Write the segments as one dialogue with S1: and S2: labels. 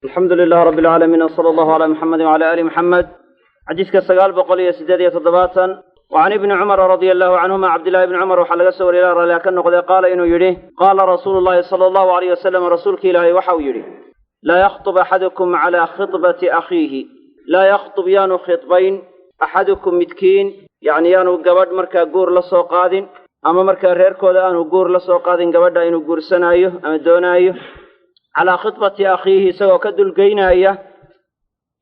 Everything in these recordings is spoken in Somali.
S1: الحمد لله رب العالمين وصلى الله على محمد وعلى آل محمد. حديث كالسقال بقولي سدادية الضباطا. وعن ابن عمر رضي الله عنهما عبد الله بن عمر وحلق سور إلى لكن قال إنه يريه قال رسول الله صلى الله عليه وسلم رسولك إلهي وحو يريه لا يخطب أحدكم على خطبة أخيه لا يخطب يانو خطبين أحدكم متكين يعني يانو قبض مركا قور لسو قادن أما مركا ريركو دانو قور لسو قادن قبض إنو قور سنايو أما دونايو على خطبة أخيه سوى كدل قينايا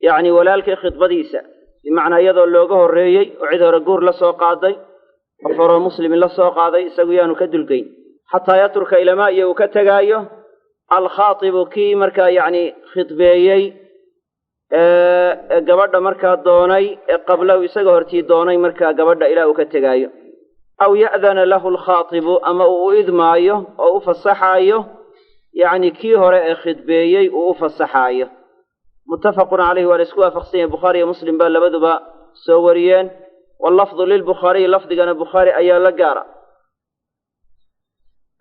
S1: يعني ولالك خطبة ديسا بمعنى يدو اللوغه الرئيي وعيده رقور لسو قادي وفر مسلم لسو قادي سويانو كدل قين حتى يترك إلى ما يوكتغايو الخاطب كي مركا يعني خطبيي قبض مركا دوني قبله يساقه ارتي دوني مركا قبض إلى وكتغايو أو يأذن له الخاطب أما أؤذمايو أو أفصحايو يعني كي هراء خطبيي وأفصحايو متفق عليه والاسكوا فقسين البخاري ومسلم بل لبدوا سوريان واللفظ للبخاري لفظ كان البخاري أيا لقارا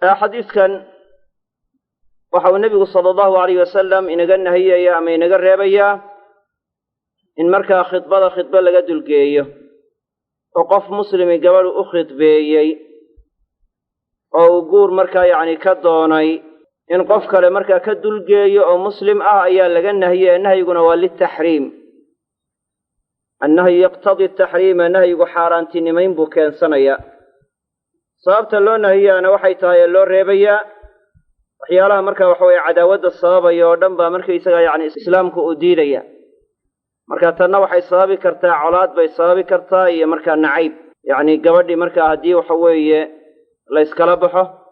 S1: حديث كان وحو النبي صلى الله عليه وسلم إن قلنا هي يا أمين قرب يا إن مركا خطبة لقد القيه وقف مسلم قبل أخطبيي أو قور مركا يعني كدوني إن قفك لمركا كدلقي أو مسلم أيا لقنا هي أنها يقول للتحريم أنه يقتضي التحريم أنه يقول حارانتين ما ينبو كان صنيا صابت اللون هي أنا وحيتها اللون ريبيا وحيالها مركا وحوي عداوة الصابة يوردنبا مركا يساقا يعني إسلامك أديريا مركا تنوحي صابي كرتا عولاد بي صابي كرتا هي مركا نعيب يعني قبردي مركا هدي وحوي لا يسكالبحه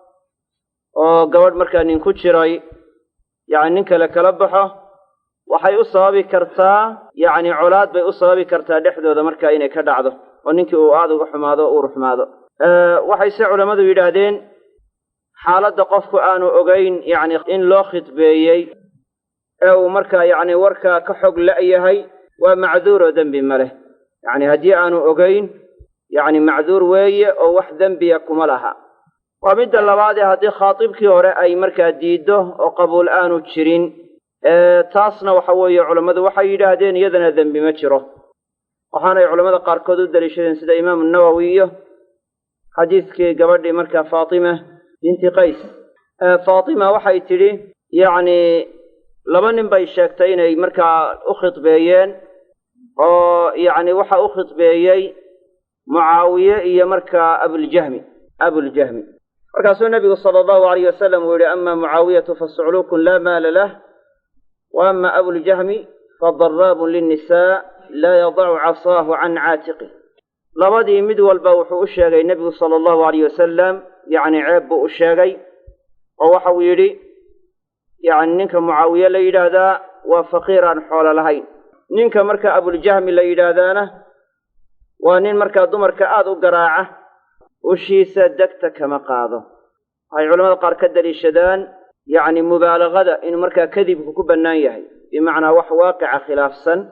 S1: oo gabadh markaa nin ku jiray yani nin kale kala baxo waxay u sababi kartaa yani colaad bay u sababi kartaa dhexdooda markaa inay ka dhacdo oo ninkii uu aad uga xumaado uu ruxmaado waxay si culimadu yidhaahdeen xaaladda qofku aanu ogeyn yani in loo khidbeeyey ee uu markaa yani warkaa ka xog la'yahay waa macduur oo dembi ma leh yani haddii aanu ogeyn yani macduur weeye oo wax dembiya kuma laha ومد اللباد هذه خاطب كيورة أي مركز ديده وقبول آنو تشرين تاسنا وحوي علماء وحي هذين يدنا ذنب مجره وحنا علماء قاركودو دريشين سيد إمام النووي حديث كي قبل مركز فاطمة بنت قيس فاطمة وحي تري يعني لمن بيشاكتين أي مركز أخط بيين أو يعني وحى أخط بيي معاوية هي مركز أبو الجهم وكاسو النبي صلى الله عليه وسلم يقول أما معاوية فالصعلوك لا مال له وأما أبو الجهم فضراب للنساء لا يضع عصاه عن عاتقه لبدي مدوى البوح أشياغي النبي صلى الله عليه وسلم يعني عيب أشياغي ووحو يري يعني ننك معاوية ليلاذا وفقيرا حول لهين ننك مركا أبو الجهم ليلاذانه ونن مركا دمرك آذو قراعه وشيسا دكتا كما قاضه هاي علماء قار كدليشدان يعني مبالغة إن مركا كذب كبنان يهي بمعنى واقع خلاف سن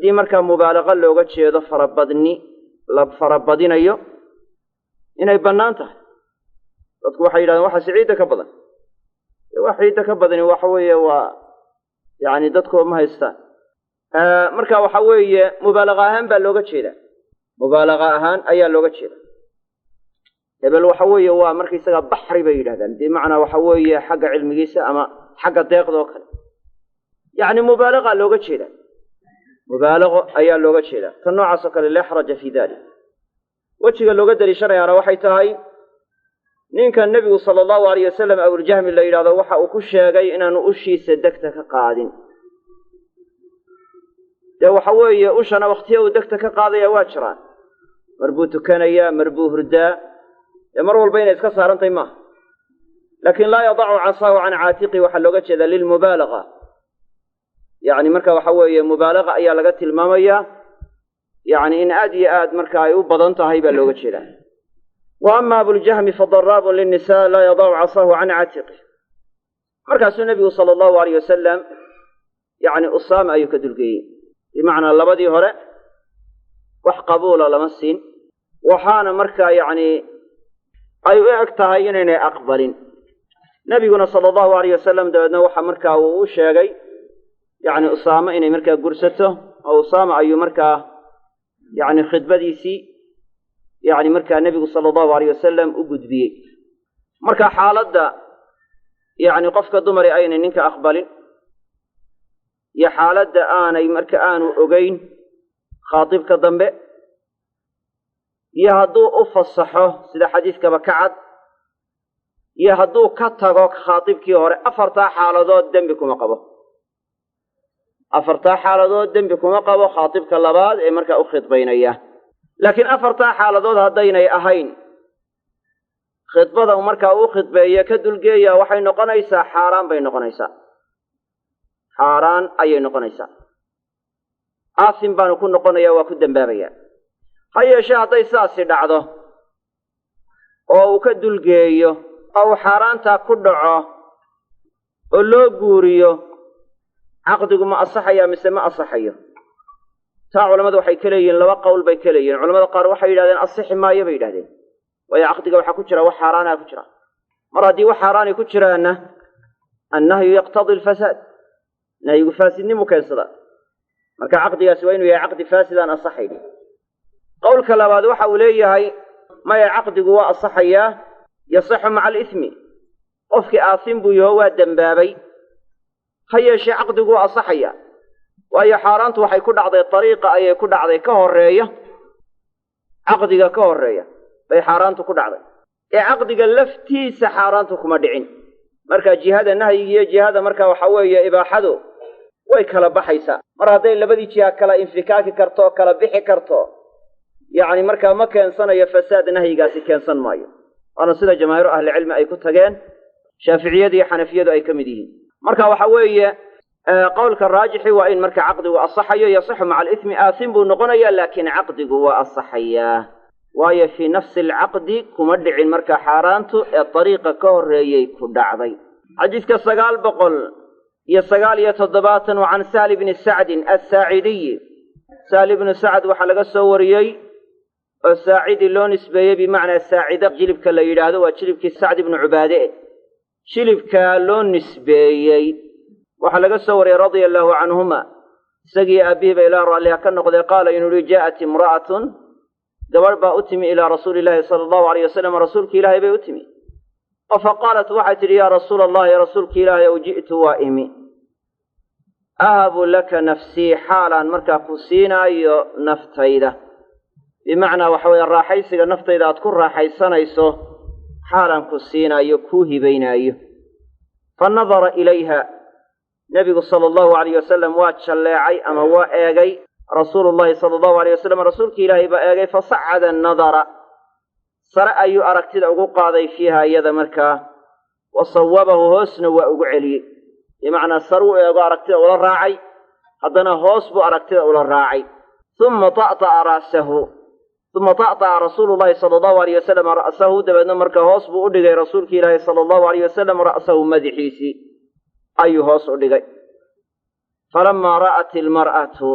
S1: دي مركا مبالغة لو قد شيء فربضني فربضين أيو إنه يبنان تحت تقول وحي لان وحا سعيدة كبضن وحي تكبضني وحوية يعني دتكو ما يستان مركا وحوية مبالغة أهم بل لو قد شيء مبالغة أهم أيا لو قد شيء بل وحوي هو مركي سجى بحري بيدهن بمعنى وحوي حق علم جيسة أما حق دقيق ذوكل يعني مبالغة لوجة شيء مبالغة أي لوجة شيء فالنوع سكر لا حرج في ذلك وشيء اللوجة اللي شرع روحي تهاي نين كان النبي صلى الله عليه وسلم أو الجهم اللي إلى ذوحة وكشة جاي إن أنا أشي صدقتك قاعدين ده وحوي أنا وقتي ودقتك قاضي واشرا مربوط كان يا مربوه رداء مر بين إسكسر أنت ما لكن لا يضع عصاه عن عاتقه وحلقة كذا للمبالغة يعني مركا وحوي مبالغة أي لقت المامية يعني إن آد مركا يوبضنتها هي بلغة كذا وأما أبو الجهم فضراب للنساء لا يضع عصاه عن عاتقه مركا النبي صلى الله عليه وسلم يعني أصام أي كدلقي بمعنى اللبدي هراء وحقبول لمسين وحان مركا يعني أي أكتهين إن أقبلين نبينا صلى الله عليه وسلم دعنا وحمركا وشاقي yacni usaamo inay markaa gursato oo usaama ayuu markaa yacni khidbadiisii yacni markaa nebigu sala allahu alayh wasalam u gudbiyey marka xaaladda yacni qofka dumari aynay ninka aqbalin iyo xaaladda aanay marka aanu ogeyn khaatibka dambe iyo hadduu u fasaxo sida xadiiskaba ka cad iyo hadduu ka tago khaatibkii hore afartaa xaaladood dembi kuma qabo khaatibka labaad ee markaa u khidbaynaya laakiin afartaa xaaladood haddaynay ahayn khidbada markaa uu khidbeeye ka dulgeeya waxay noqonaysaa xaaraan ayay noqonaysaa aasim baanu ku noqonaya waa ku dembaabayaa ha yeeshee hadday sidaasi dhacdo oo uu ka dulgeeyo oo uu xaaraantaa ku dhaco oo loo guuriyo caqdigu ma asaxaya mise ma asaxayo taa culammadu waxay ka leeyihiin laba qowl bay ka leeyihiin culamada qaar waxay yidhahdeen asixi maayo bay yidhahdeen waayo caqdiga waxaa ku jira wax xaaraanaa ku jira mar haddii wax xaaraani ku jiraanna annahyu yaqtadi alfasaad nahyigu faasidnimu keensada marka caqdigaasi waa inuu yahay caqdi faasidaan asaxayn qowlka labaad waxa uu leeyahay maya caqdigu waa asaxayaa yasaxu maca alismi qofkii aasim buu yaho waa dembaabay ha yeeshee caqdigu waa asaxaya waayo xaaraantu waxay ku dhacday dariiqa ayay ku dhacday ka horreeya caqdiga ka horreeya bay xaaraantu ku dhacday ee caqdiga laftiisa xaaraantu kuma dhicin marka jihada nahyiga iyo jihada marka waxa weeye ibaaxadu way kala baxaysaa mar hadday labadii jiha kala infikaaki karto oo kala bixi karto yacni markaa ma keensanayo fasaad nahyigaasi keensan maayo waana sida jamaahiiru ahlicilmi ay ku tageen shaaficiyadu iyo xanafiyadu ay ka mid yihiin marka waxa weeye qowlka raajixi waa in marka caqdigu asaxayo yasaxu maca alismi aasim buu noqonayaa laakiin caqdigu waa asaxayaa waayo fii nafsi alcaqdi kuma dhicin marka xaaraantu ee dariiqa ka horreeyey ku dhacday xadiiska 997 wa can sahl bni sacdin assaacidiyi sahl ibnu sacd waxaa laga soo wariyey oo saacidi loo nisbeeyey bimacnaa saacida jilibka la yidhaahdo waa jilibkii sacd ibnu cubaade jilibkaa loo nisbeeyey waxaa laga soo wariyey radia allaahu canhuma isagii aabbihiiba ilaa raalliha ka noqday qaala inuu yihi jaa'at imra'atun gabadh baa u timi ilaa rasuuli illaahi sala allahu alayh wasalam rasuulki ilaahay bay u timi oo fa qaalat waxay tidhi yaa rasuula allahi rasuulki ilaahay ow ji'tu waa imi ahabu laka nafsii xaalaan markaa ku siinaayo naftayda bimacnaa waxa weeye raaxaysiga naftayda aad ku raaxaysanayso xaalaan ku siinaayo kuu hibaynaayo fa nadara ilayha nebigu sala allahu alayh wasalam waa jalleecay ama waa eegay rasuulu llahi sala allahu alayh wasalam rasuulki ilaahay baa eegay fasacada annadara sare ayuu aragtida ugu qaaday fiiha iyada markaa wa sawabahu hoosna waa ugu celiyey bimacnaa saruu eego aragtida ula raacay haddana hoos buu aragtida ula raacay uma ta'ta'a rasuulu llahi sala allahu alayh wasalam ra'sahu dabeedna marka hoos buu u dhigay rasuulki ilaahi sala allahu alayh wasalam ra'sahu madaxiisii ayuu hoos u dhigay falamaa ra'at ilmar'atu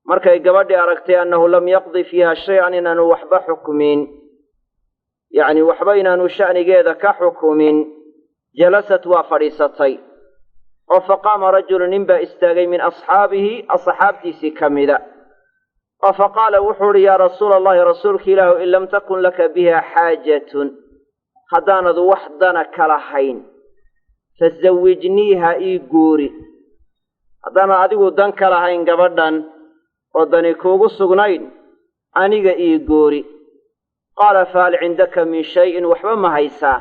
S1: markay gabadhii aragtay annahu lam yaqdi fiiha shay-an inaanu waxba xukmin yacni waxba inaanu sha'nigeeda ka xukumin jalasat waa fadhiisatay oo faqaama rajulu nin baa istaagay min asxaabihi asxaabtiisii ka mida oo faqaala wuxuu uhi yaa rasuula allahi rasuulki ilaahu in lam takun laka biha xaajatun haddaanadu wax dana ka lahayn fasawijniiha ii guuri haddaanan adigu dan ka lahayn gabadhan oo dani kuugu sugnayn aniga ii guuri qaala fahal cindaka min shayin waxba ma haysaa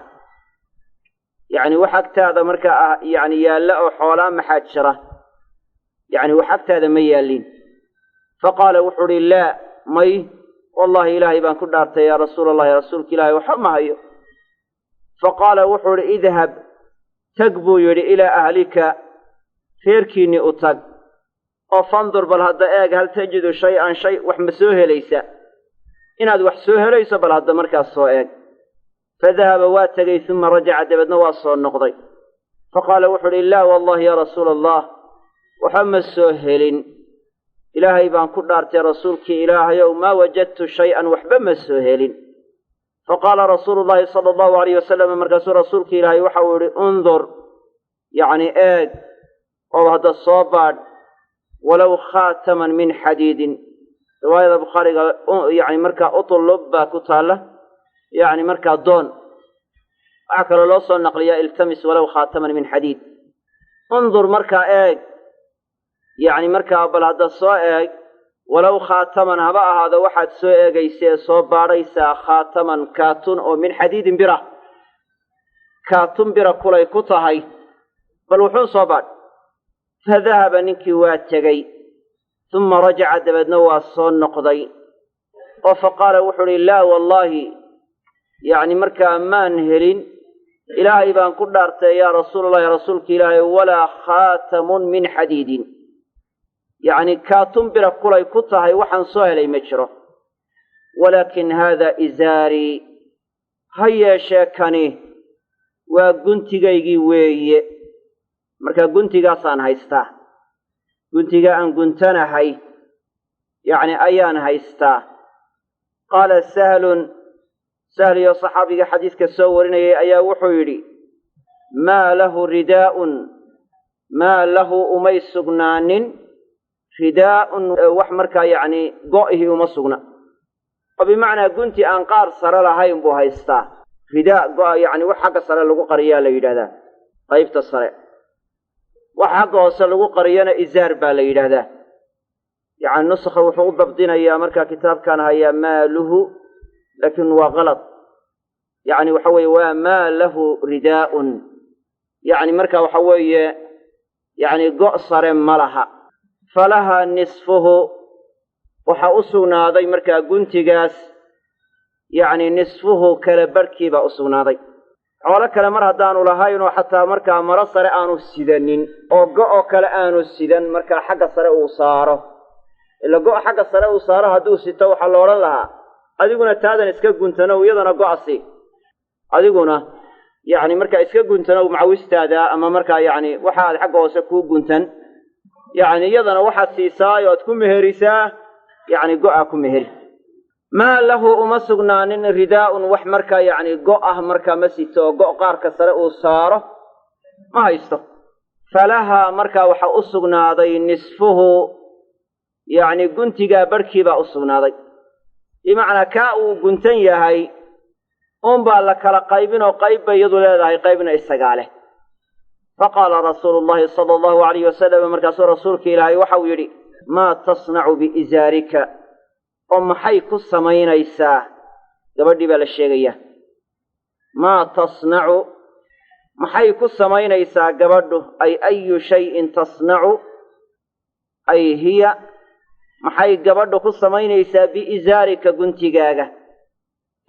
S1: yacni wax agtaada markaa ah yacni yaalla oo xoolaa maxaa jira yacni wax agtaada ma yaallin faqaala wuxuu uhi laa may wallahi ilaahay baan ku dhaartay yaa rasuula allahi rasuulka ilaahay waxba ma hayo faqaala wuxuu uhi idhab tag buu yidhi ilaa ahlika reerkiinni u tag oo fandur bal hadda eeg hal tajidu shay-an shay wax ma soo helaysa inaad wax soo helayso bal hadda markaas soo eeg fadahaba waa tegey uma rajaca dabeedna waa soo noqday faqaala wuxuu uhi laa wallahi yaa rasuula allah waxba ma soo helin ilaahay baan ku dhaartay rasuulkii ilaahayow maa wajadtu shay-an waxba ma soo helin faqaala rasuulu llahi sala allahu alayh wasalam markaasuu rasuulki ilaahay waxa uu yihi undur yacni eeg أو هذا الصوبان ولو خاتما من حديد. رواية البخاري يعني مركا أطلب كتالة يعني مركا دون أعكر الوصل النقلية التمس ولو خاتما من حديد. انظر مركا إيج يعني مركا بلاد الصائغ ولو خاتما هباء هذا واحد سوء جيسي صوباريسا خاتما كاتون أو من حديد برا كاتون برا كولاي كتاهي بل وحون صوبان فذهب نكي واتجي ثم رجع دبدنا والصون نقضي فقال وحولي لا والله يعني مركا ما نهلين إلهي بان قدرت يا رسول الله يا رسولك إلهي ولا خاتم من حديد يعني كاتم برا كولاي كتاهي وحن صهلي مجره ولكن هذا إزاري هيا شاكني وقنتي جيجي وي مركا قنتي قاصان هايستا قنتي قان قنتنا هاي يعني أيان هايستا. قال سهل يا صحابي حديث كسورين أيا وحيري ما له رداء ما له أمي سقنان رداء وحمركا يعني قائه ومسقنا وبمعنى قنتي أنقار سر لهاي بوهايستا رداء يعني وحق سر لغو قريا ليدا طيب تصرع وحق سر لغو قريانا إزار باليدا يعني نسخ وحقوق ضبطين يا مركا كتاب كان هيا ما له لكن هو غلط يعني وحوي وما له رداء يعني مركا وحوي يعني قصر ملها فلها نصفه وحأسونا ذي مركا قنتقاس يعني نصفه كالبركي بأسونا ذي أولا كالمرة دانو لهاين وحتى مركا مرصر آنو السيدانين أو قو كالآنو السيدان مركا حق صرعو صاره إلا قو حق صرعو صاره هدو ستوحى اللورا لها أديقنا تادا إسكا قنتنا ويضنا قعصي أديقنا يعني مركا إسكا قنتنا ومعوستادا أما مركا يعني وحاد حقه وسكو قنتن يعني يضنا وحاد سيساي وتكون مهرسا يعني قعكم مهر ما له أمسقنان رداء وحمركا يعني قعه مركا مسيتو قع قارك سرعو صاره ما هيستو فلها مركا وحا أسقنا ذي نصفه يعني قنتقا بركي با أسقنا ذي بمعنى كاو قنتن يهي أنبا لك لقيبنا وقيب يضو لهذا قيبنا إستقاله. فقال رسول الله صلى الله عليه وسلم مركز رسولك إلهي وحو يري ما تصنع بإزارك حيك السمين إيساه قبل بلا الشيغية ما تصنع محيك السمين إيساه قبل أي شيء تصنع أي هي محيك قبل السمين إيساه بإزارك قنتقاقه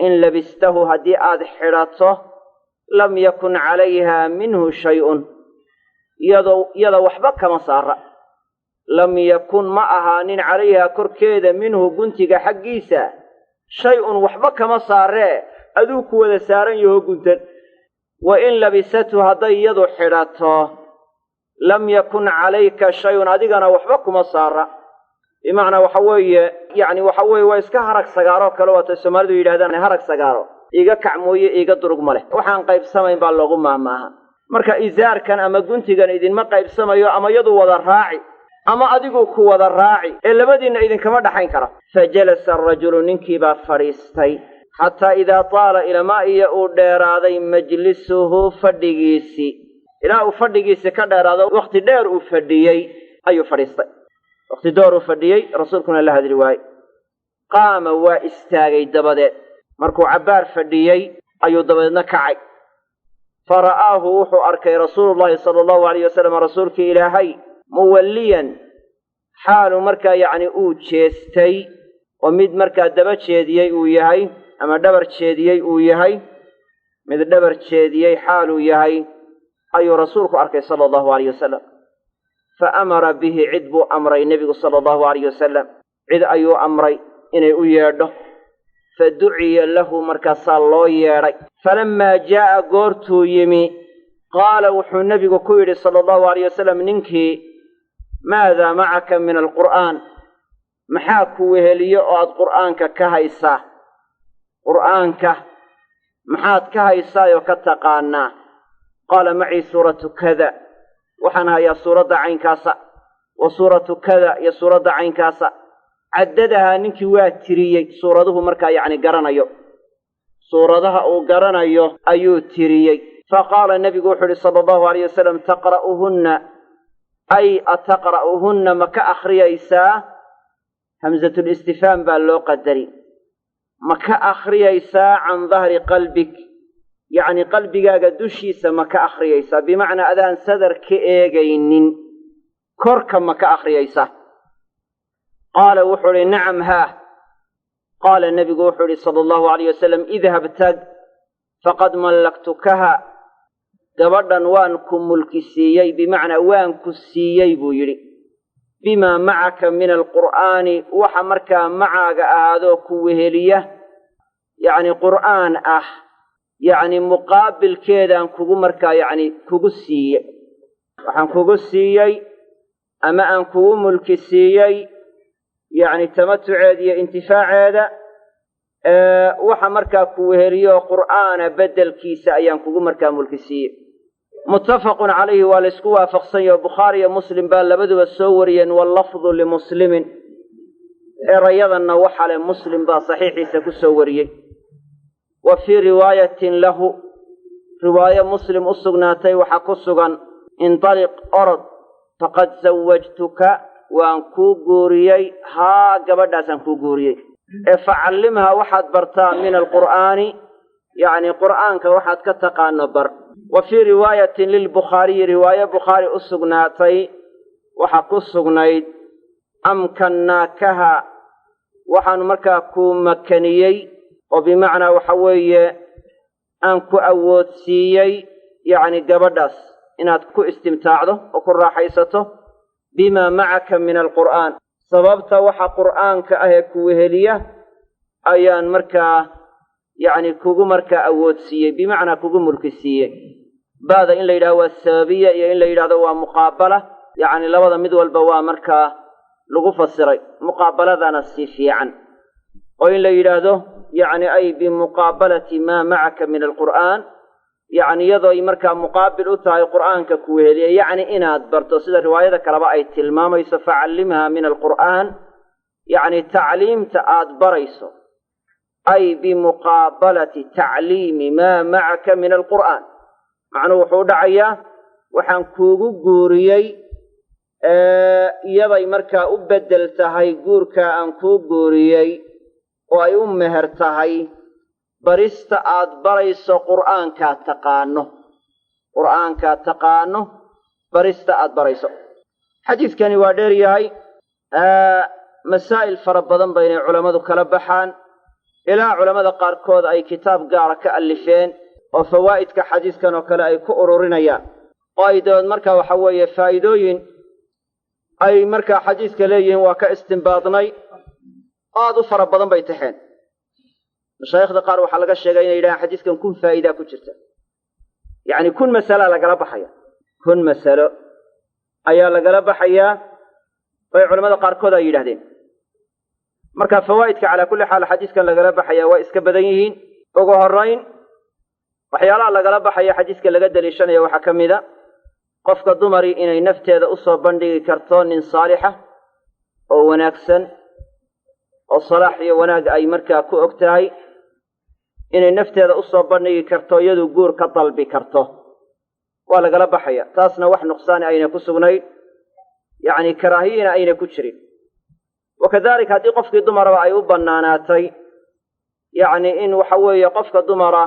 S1: إن لبسته هدي آذ حراته لم يكن عليها منه شيء يضو وحبك مصار لم يكن معها عليها كركيدا منه قنتك حقيسا شيء وحبك مصار أذوك وذا سارا يهو قنتا وإن لبسته هدي يضو حراته لم يكن عليك شيء أديقنا وحبك مصار بمعنى وحوي يعني وحوي ويسكا هرق سغارو كلو تسمردو يراهدان هرق سغارو iga kacmooye iga durug male waxaan qaybsamayn baa loogu maamaaha marka izaarkan ama guntigan idin ma qaybsamayo ama yadu wada raaci ama adigu ku wada raaci ee labadiina idin kama dhaxayn karo fajalasa ar-rajulu ninkii baa fariistay hatta ida taala ila ma iya uu dheeraaday majlisuhu fadhigiisi ila uu fadhigiisi ka dheeraado waqti dheer uu fadhiyay ayuu fariistay waqti dheer uu fadhiyay rasuulkuna la hadli waay qaama wa istaagay dabadeed markuu cabaar fadhiyay ayuu dabadeedna kacay faraahu wuxuu arkay rasuulullaahi sallallahu alayhi wasallam rasuulkii ilaahay muwalliyan xaalu markaa yacni uu jeestay oo mid markaa daba jeediyey uu yahay ama dhabar jeediyey uu yahay mid dhabar jeediyey xaaluu yahay ayuu rasuulku arkay sallallahu alayhi wasallam fa amara bihi cid buu amray nebigu sallallahu alayhi wasallam cid ayuu amray inay u yeedho فدعي له مركز الله ياري فلما جاء قرتو يمي قال وحو النبي كويري صلى الله عليه وسلم ننكي ماذا معك من القرآن محاكو وهلي يؤاد قرآنك كهيسا قرآنك محاد كهيسا يكتقانا قال معي سورة كذا waxaan hayaa suuradda caynkaasa wa suuratu kada iyo suuradda caynkaasa caddadaha ninkii waa tiriyey suuraduhu markaa yacni garanayo suuradaha uu garanayo ayuu tiriyey faqaala nebigu wuxuu uhi sala allahu alayh wasalam taqra'uhunna ay ataqra'uhunna ma ka akhriyaysaa hamsatulistifhaam baa loo qadari ma ka akhriyaysaa can dahri qalbik yacni qalbigaaga dushiisa ma ka akhriyaysaa bimacnaa adaan sadar ka eegaynin korka ma ka akhriyaysaa qaala wuxuu uhi nacam haah qaala nebigu wuxuu uhi sala allahu alayh wasalam idhab tag faqad mallaktukaha gabadhan waan ku mulki siiyey bimacnaa waan ku siiyey buu yidhi bimaa macaka min alqur'aani waxa markaa macaaga ahaadoo ku weheliya yacni qur'aan ah yacni muqaabilkeedaan kugu markaa yacni kugu siiye waxaan kugu siiyey ama aan kugu mulki siiyey yacni tamatuceeda iyo intifaaceeda waxa markaa ku weheliyo qur'aana beddelkiisa ayaan kugu markaa mulki siiyey muttafaqun calayhi waa la isku waafaqsan yaho bukhaari iyo muslim baa labaduba soo wariyeen wallafdu limuslimin erayadanna waxa le muslim baa saxiixiisa ku soo wariyey wa fii riwaayatin lahu riwaayo muslim u sugnaatay waxaa ku sugan intaliq orod faqad sawajtuka waan kuu guuriyey haa gabadhaasaan kuu guuriyey facallimhaa waxaad bartaa min alqur'aani yacni qur'aanka waxaad ka taqaano bar wa fii riwaayatin lilbukhaariyi riwaayo bukhaari u sugnaatay waxaa ku sugnayd amkannaakaha waxaan markaa ku makaniyey oo bimacnaa waxa weeye aan ku awoodsiiyey yacni gabadhaas inaad ku istimtaacdo oo ku raaxaysato bimaa macaka min alqur'aan sababta waxa qur'aanka ah ee ku weheliya ayaan markaa yacni kugu markaa awoodsiiyey bimacnaa kugu mulki siiyey baada in la yidhahdo waa sababiya iyo in la yidhahdo waa muqaabala yacni labada mid walba waa markaa lagu fasiray muqaabaladana si fiican oo in la yidhaahdo yacni ay bimuqaabalati maa macaka min alqur'aan yacni iyadoo ay markaa muqaabil u tahay qur'aanka ku weheliya yacni inaad barto sida riwaayada kaleba ay tilmaamayso facallimhaa min alqur'aan yacni tacliimta aad barayso ay bimuqaabalati tacliimi maa macaka min alqur'aan macnuhu wuxuu dhacayaa waxaan kuugu guuriyey iyaday markaa u beddel tahay guurkaa aan kuu guuriyey oo ay u meher tahay barista aad barayso qur'aankaad taqaano barista aad barayso xadiidkani waa dheer yahay masaa'il fara badan ba inay culammadu kala baxaan ilaa culammada qaarkood ay kitaab gaara ka allifeen oo fawaa'idka xadiiskan oo kale ay ku ururinayaan oo ay dabeed markaa waxa weeye faa'iidooyin ay markaa xadiiska leeyihiin waa ka istimbaadnay aad u fara badan bay taxeen mashaayikhda qaar waxaa laga sheegay inay yidhahaan xadiiskan kun faa'iidaa ku jirta yacni kun masalaa lagala baxaya kun masalo ayaa lagala baxayaa bay culamada qaarkood ay yidhahdeen marka fawaa'idka calaa kulli xaal xadiiskan lagala baxaya waa iska badan yihiin ugu horrayn waxyaalaha lagala baxaya xadiiska laga daliishanaya waxaa ka mid a qofka dumari inay nafteeda u soo bandhigi karto nin saalixa oo wanaagsan oo salaax iyo wanaag ay markaa ku og tahay inay nafteeda u soo bandhigi karto iyadu guur ka dalbi karto waa lagala baxaya taasna wax nuqsaani ayna ku sugnayn yacni karaahiyina ayna ku jirin wakadalika haddii qofkii dumaraba ay u bannaanaatay yacni in waxa weeye qofka dumara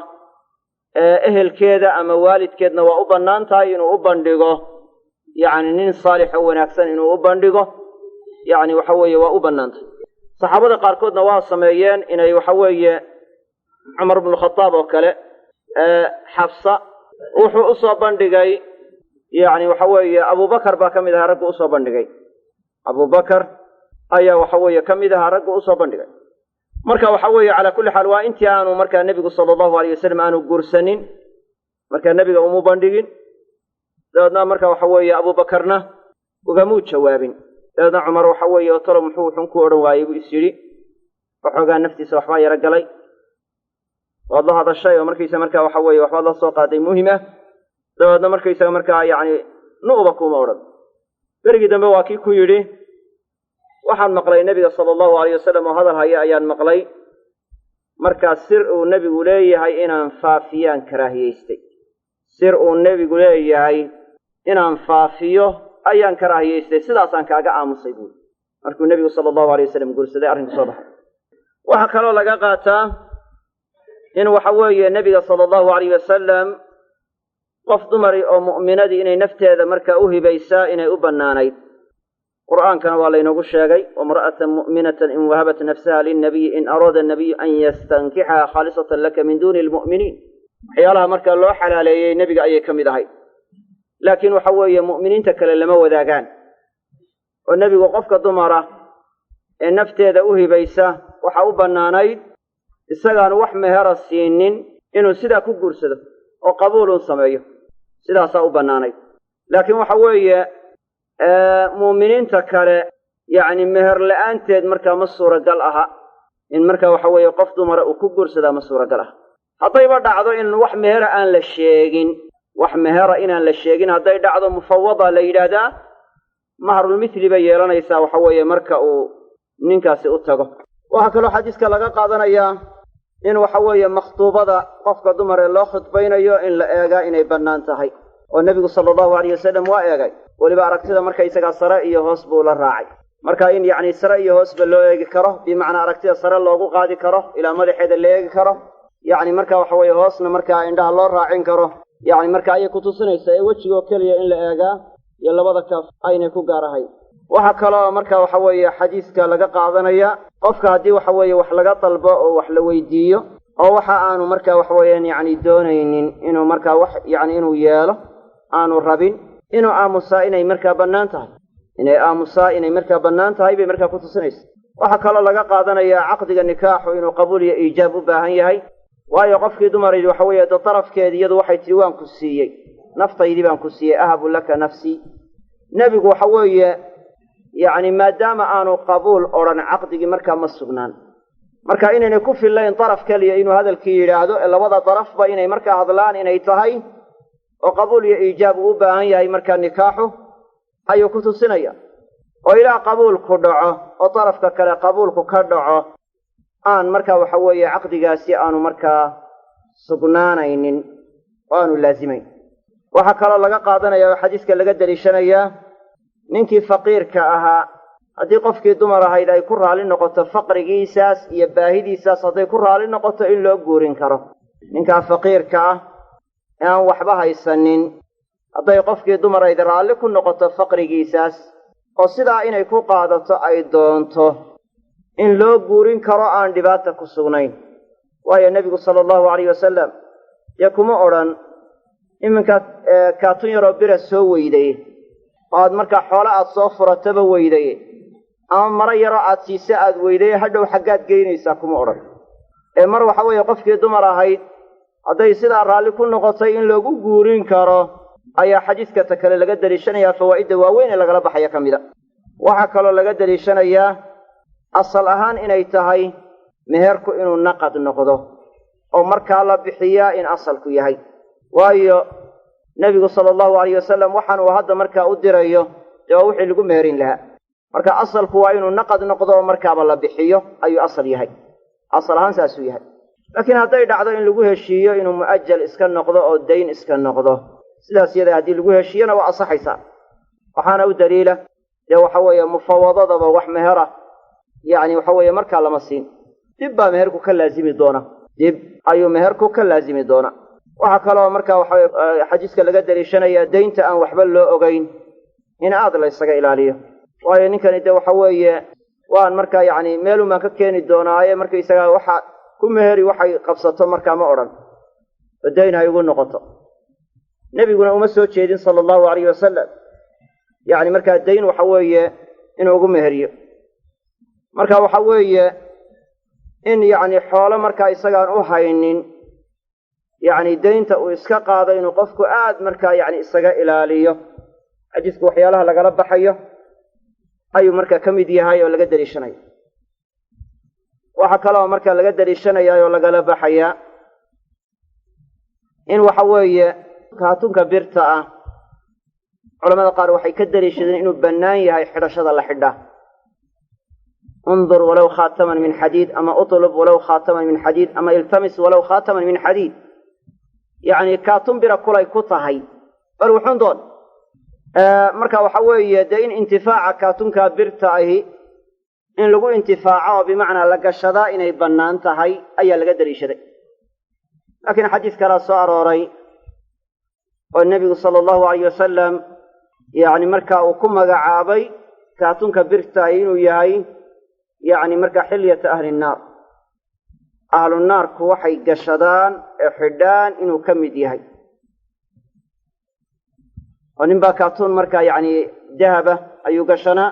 S1: ehelkeeda ama waalidkeedna waa u bannaan tahay inuu u bandhigo yacni nin saalix oo wanaagsan inuu u bandhigo yacni waxa weeye waa u bannaan tahay saxaabada qaarkoodna waa sameeyeen inay waxa weeye cumar bnukhadaab oo kale xafsa wuxuu u soo bandhigay yacni waxa weeye abubakar baa ka mid ahaa raggu usoo bandhigay abubakar ayaa waxa weeye ka mid ahaa raggu usoo bandhigay marka waxa weeye calaa kulli xaal waa intii aanu markaa nebigu sala allahu alayh wasalam aanu guursanin markaa nebiga umu bandhigin dabeedna marka waxa weeye abubakarna ugamuu jawaabin dabeedna cumar waxa weeye otolo muxuu xun ku odhan waayey buu is yidhi waxoogaa naftiisa waxbaa yaro galay waad la hadashay oo markaysa markaa waxa weeye waxbaad la soo qaaday muhim ah dabeedna markaysaga markaa yacni nu'ba kuma odhan berigii dambe waa kii ku yidhi waxaan maqlay nebiga sala allahu alayh wasalam oo hadal haya ayaan maqlay markaa sir uu nebigu leeyahay inaan faafiyaan karaahiyaystay sir uu nebigu leeyahay inaan faafiyo ayaan karaahiyaystay sidaasaan kaaga aamusay buuri markuu nebigu sala allahu alayh wasalam guursaday arrinka soo baxay waxaa kaloo laga qaataa in waxa weeye nebiga sala allahu alayh wasalam qof dumari oo mu'minadii inay nafteeda markaa u hibaysaa inay u bannaanayd qur'aankana waa laynoogu sheegay wamra'atan mu'minatan in wahabat nafsaha linnabiyi in araada annabiyu an yastankixaha khaalisatan laka min duuni almu'miniin waxyaalaha markaa loo xalaaleeyey nebiga ayay ka mid ahayd laakiin waxa weeye mu'miniinta kale lama wadaagaan oo nebigu qofka dumara ee nafteeda u hibaysa waxa u bannaanayd isagaan wax mehera siinin inuu sidaa ku guursado oo qabuulun sameeyo sidaasaa u bannaanayd laakiin waxa weeye mu'miniinta kale yacni meher la'aanteed markaa ma suuragal aha in markaa waxa weeye qof dumara uu ku guursadaa ma suuragal aha haddayba dhacdo in wax mehera aan la sheegin wax mehera inaan la sheegin hadday dhacdo mufawada la yidhaahdaa mahrulmithli bay yeelanaysaa waxa weeye marka uu ninkaasi u tago waxaa kaloo xadiiska laga qaadanayaa in waxa weeye makhtuubada qofka dumar ee loo khudbaynayo in la eegaa inay bannaan tahay oo nebigu sala allahu alayh wasalam waa eegay weliba aragtida markaysagaa sare iyo hoos buu la raacay marka in yacni sare iyo hoosba loo eegi karo bimacnaa aragtida sare loogu qaadi karo ilaa madaxeeda la eegi karo yacni marka waxa weeye hoosna markaa indhaha loo raacin karo yacni marka ayay ku tusinaysaa ee wejigoo keliya in la eegaa iyo labada kaf aynay ku gaar ahayn waxaa kaloo marka waxa weeye xadiiska laga qaadanaya qofka haddii waxa weeye wax laga dalbo oo wax la weydiiyo oo waxa aanu marka waxa weeyaan yacni doonaynin inuu markaa wax yacni inuu yeelo aanu rabin inuu aamusaa inay markaa bannaan tahay inay markaa bannaan tahay bay markaa ku tusinaysa waxaa kaloo laga qaadanayaa caqdiga nikaaxu inuu qabuul iyo iijaab u baahan yahay waayo qofkii dumaraydi waxa weeye da darafkeedi iyadu waxay tihi waan ku siiyey naftaydii baan ku siiyey ahabu laka nafsii nebigu waxa weeye yacni maadaama aanu qabuul odhan caqdigii markaa ma sugnaan marka inaynay ku fillayn daraf keliya inuu hadalkii yidhaahdo ee labada darafba inay markaa hadlaan inay tahay oo qabuul iyo iijaab uu u baahan yahay markaa nikaaxu ayuu ku tusinaya oo ilaa qabuulku dhaco oo darafka kale qabuulku ka dhaco aan markaa waxa weeye caqdigaasi aanu markaa sugnaanaynin oo aanu laazimayn waxaa kaloo laga qaadanaya oo xadiiska laga deliishanayaa ninkii faqiirka ahaa haddii qofkii dumar ahayd ay ku raali noqoto faqrigiisaas iyo baahidiisaas hadday ku raali noqoto in loo guurin karo ninkaa faqiirka ah ee aan waxba haysanin hadday qofkii dumarayd raalli ku noqoto faqrigiisaas oo sidaa inay ku qaadato ay doonto in loo guurin karo aan dhibaata ku sugnayn waayo nebigu sala allahu alayh wasalam dee kuma odhan iminkaad kaatun yaroo bira soo weydaye oo aad markaa xoole aad soo furataba weydaye ama maro yaroo aad siise aad weydaye hadhow xaggaad geynaysaa kuma odhan ee mar waxa weeye qofkii dumar ahayd hadday sidaa raalli ku noqotay in loogu guurin karo ayaa xadiiska ta kale laga deliishanayaa fawaa'idda waaweyn ee lagala baxaya ka mida waxaa kaloo laga deliishanayaa asal ahaan inay tahay meherku inuu naqad noqdo oo markaa la bixiyaa in asalku yahay waayo nebigu sala allahu alayh wasalam waxaan uu hadda markaa u dirayo dee waa wixii lagu meherin lahaa marka asalku waa inuu naqad noqdo oo markaaba la bixiyo ayuu asal yahay asal ahaan saasuu yahay laakiin hadday dhacdo in lagu heshiiyo inuu mu'ajal iska noqdo oo dayn iska noqdo sidaas iyada haddii lagu heshiiyona waa asaxaysaa waxaana u daliila dee waxa weeye mufawadadaba wax mehera yacni waxa weeye markaa lama siin dib baa meherku ka laazimi doona dib ayuu meherku ka laazimi doona waxaa kaloo markaa waxa weye xadiiska laga deliishanayaa daynta aan waxba loo ogeyn in aad la ysaga ilaaliyo waayo ninkani dee waxa weeye waan markaa yacni meelun baan ka keeni doonaaye markaysagaa waxa ku meheri waxay qabsato markaa ma odhan oo dayn hay ugu noqoto nebiguna uma soo jeedin sala allahu alayh wasalam yacni markaa dayn waxa weeye inuu ugu meheriyo marka waxa weeye in yacni xoolo markaa isagaan u haynin yacni daynta uu iska qaado inuu qofku aad markaa yacni isaga ilaaliyo xadiisku waxyaalaha lagala baxayo ayuu markaa ka mid yahay oo laga deliishanayo waxaa kaloo markaa laga deliishanayaa oo lagala baxayaa in waxa weeye kaatunka birta ah culamada qaar waxay ka daliishadeen inuu bannaan yahay xidhashada la xidhaa undur walow khaataman min xadiid ama utlub walow khaataman min xadiid ama iltamis walow khaataman min xadiid yacni kaatun bira kulay ku tahay bal wuxuun doon marka waxa weeye dee in intifaaca kaatunkaa birta ahi in lagu intifaaco oo bimacnaa la gashadaa inay bannaan tahay ayaa laga daliishaday laakiin xadiis kalaa soo arooray oo nebigu sala allahu alayh wasalam yacni markaa uu ku magacaabay kaatunka birta ahi inuu yahay yacni markaa xilyata ahli nnaar ahlu naarku waxay gashadaan ee xidhaan inuu ka mid yahay oo nin baa kaatuun markaa yacni dahaba ayuu gashanaa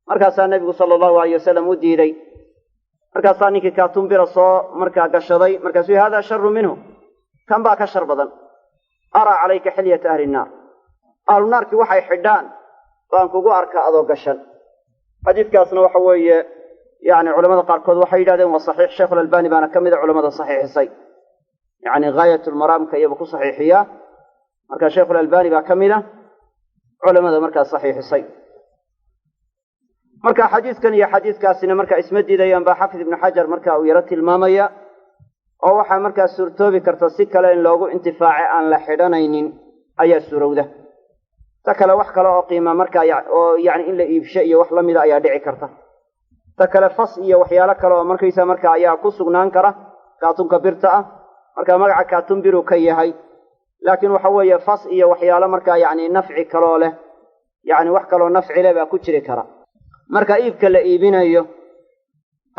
S1: markaasaa nebigu sala allahu alayh wasalam u diiday markaasaa ninkii kaatuun bira soo markaa gashaday markaasuu yihi hada sharu minhu kan baa ka shar badan araa calayka xilyata ahli nnaar ahlu naarkii waxay xidhaan baan kugu arkaa adoo gashan xadiidkaasna waxa weeye yacni culamada qaarkood waxay yidhahdeen waa saxiix sheikhulalbani baana ka mida culamada saxiixisay yacni ghaayatulmaraamka iyaba ku saxiixiyaa marka sheikhulalbani baa ka mid a culamada markaa saxiixisay marka xadiidkan iyo xadiidkaasina markaa isma diidayaan baa xafid ibnu xajar marka uu yaro tilmaamaya oo waxaa markaa suurtoobi karta si kale in loogu intifaace aan la xidhanaynin ayaa suurowda ta kale wax kale oo qiima markaa oo yacni in la iibsho iyo wax la mida ayaa dhici karta ta kale fas iyo waxyaalo kale oo markaysa markaa ayaa ku sugnaan kara kaatunka birta ah marka magaca kaatun biruu ka yahay laakiin waxa weeye fas iyo waxyaalo markaa yacni nafci kaloo leh yacni wax kaloo nafci leh baa ku jiri kara marka iibka la iibinayo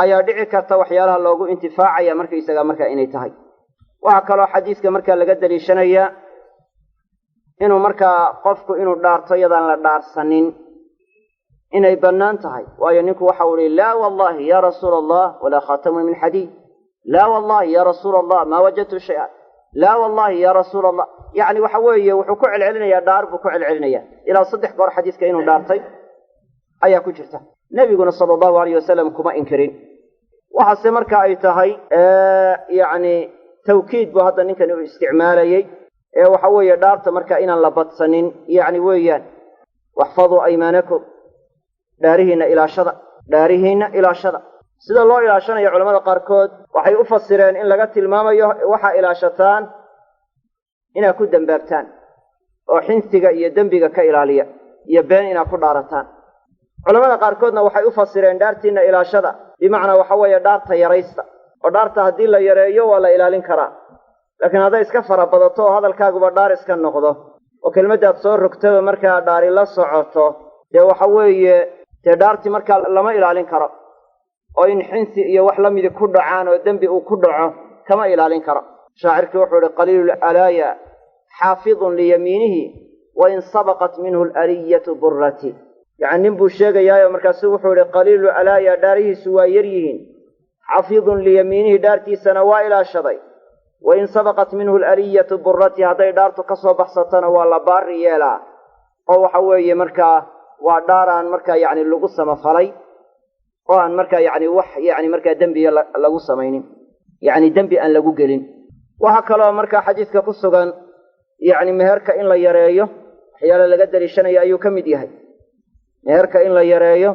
S1: ayaa dhici karta waxyaalaha loogu intifaacaya markaysaga markaa inay tahay waxaa kaloo xadiiska markaa laga daliishanayaa inuu markaa qofku inuu dhaarto iyadaan la dhaarsanin inay bannaan tahay waayo ninku waxau ihi laa wallahi ya rasuula allah walaa khaatamun min xadiid laa wallahi ya rasuula allah maa wajadtu shay-an laa wallahi ya rasuula allah yacni waxa weeye wuxuu ku celcelinayaa dhaar buu ku celcelinayaa ilaa 3 goor xadiiska inuu dhaartay ayaa ku jirta nebiguna sala allahu alayh wasalam kuma inkirin waxaase marka ay tahay yacni tawkiid buu hadda ninkani u isticmaalayey ee waxa weeye dhaarta marka inaan la badsanin yacni weeyaan waxfaduu aymaanakum dhaarihiinna ilaashada sida loo ilaashanayo culamada qaarkood waxay u fasireen in laga tilmaamayo waxaa ilaashataan inaad ku dembaabtaan oo xinsiga iyo dembiga ka ilaaliya iyo been inaad ku dhaarataan culamada qaarkoodna waxay u fasireen dhaartiinna ilaashada bimacnaa waxa weeye dhaarta yaraysta oo dhaarta haddii la yareeyo waa la ilaalin karaa laakiin hadday iska fara badato oo hadalkaaguba dhaar iska noqdo oo kelmaddaad soo rogtaba markaa dhaari la socoto dee waxa weeye dee dhaartii markaa lama ilaalin karo oo in xinsi iyo wax la midi ku dhacaan oo dembi uu ku dhaco kama ilaalin karo shaacirkii wuxuu ihi qaliilu alaaya xaafidun liyamiinihi wain sabaqat minhu aliyatu burati yacni nin buu sheegayaayo markaasu wuxuu ihi qaliilu alaaya dhaarihiisu waa yar yihiin xaafidun liyamiinihi dhaartiisana waa ilaashaday wain sabaqat minhu aliyatu burati hadday dhaartu ka soo baxsatona waa la baari yeelaa oo waxa weeye markaa waa dhaaraan markaa yacni lagu samafalay oo aan markaa yacni wax yacni markaa dembiya lagu samaynin yacni dembi aan lagu gelin waxaa kaloo markaa xadiidka ku sugan yacni meherka in la yareeyo waxyaala laga daliishanayo ayuu ka mid yahay meherka in la yareeyo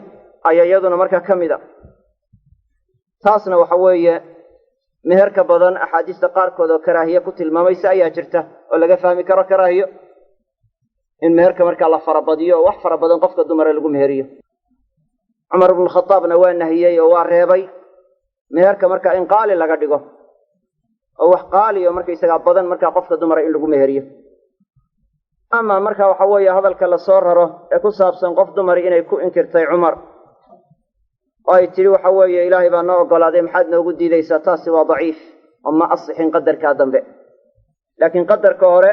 S1: ayaa iyaduna markaa ka mid a taasna waxa weeye meherka badan axaadiista qaarkood oo karaahiye ku tilmaamaysa ayaa jirta oo laga fahmi karo karaahiyo in meherka markaa la farabadiyo oo wax fara badan qofka dumare lagu meheriyo cumar ibnukhadaabna waa nahiyey oo waa reebay meherka markaa in qaali laga dhigo oo wax qaali oo markaysagaa badan markaa qofka dumara in lagu meheriyo ama marka waxa weeye hadalka la soo raro ee ku saabsan qof dumari inay ku inkirtay cumar oo ay tidhi waxa weeye ilaahay baa noo oggolaaday maxaad noogu diidaysaa taasi waa daciif oo ma asixin qadarkaa dambe laakiin qadarka hore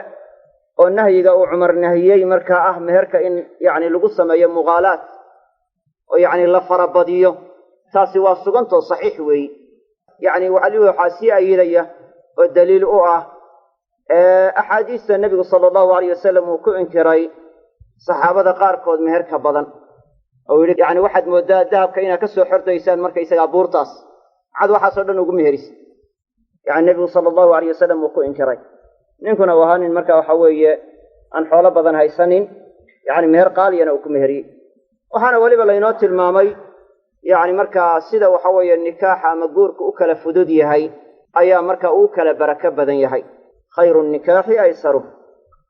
S1: oo nahyiga uu cumar nahiyey markaa ah meherka in yacni lagu sameeyo muqaalaad oo yacni la farabadiyo taasi waa sugantoo saxiix weeyi yacni waxaa sii ayidaya oo daliil u ah axaadiista nebigu sala allahu alayh wasalam uu ku inkiray saxaabada qaarkood meherka badan oo yidhi yacni waxaad mooddaa dahabka inaad ka soo xordaysaan markaysagaa buurtaas maxaad waxaasoo dhan ugu meherisa yacni nebigu sala allahu alayh wasalam uu ku inkiray ninkuna u ahaa nin marka waxa weeye aan xoolo badan haysanin يعني مهر قاليا وكم مهري وحنا ولي بلا المامي يعني مركا سيدا وحوي النكاح مجورك أكل فدودي هاي أيا مركا أكل بركة بدن يهي خير النكاح أيسره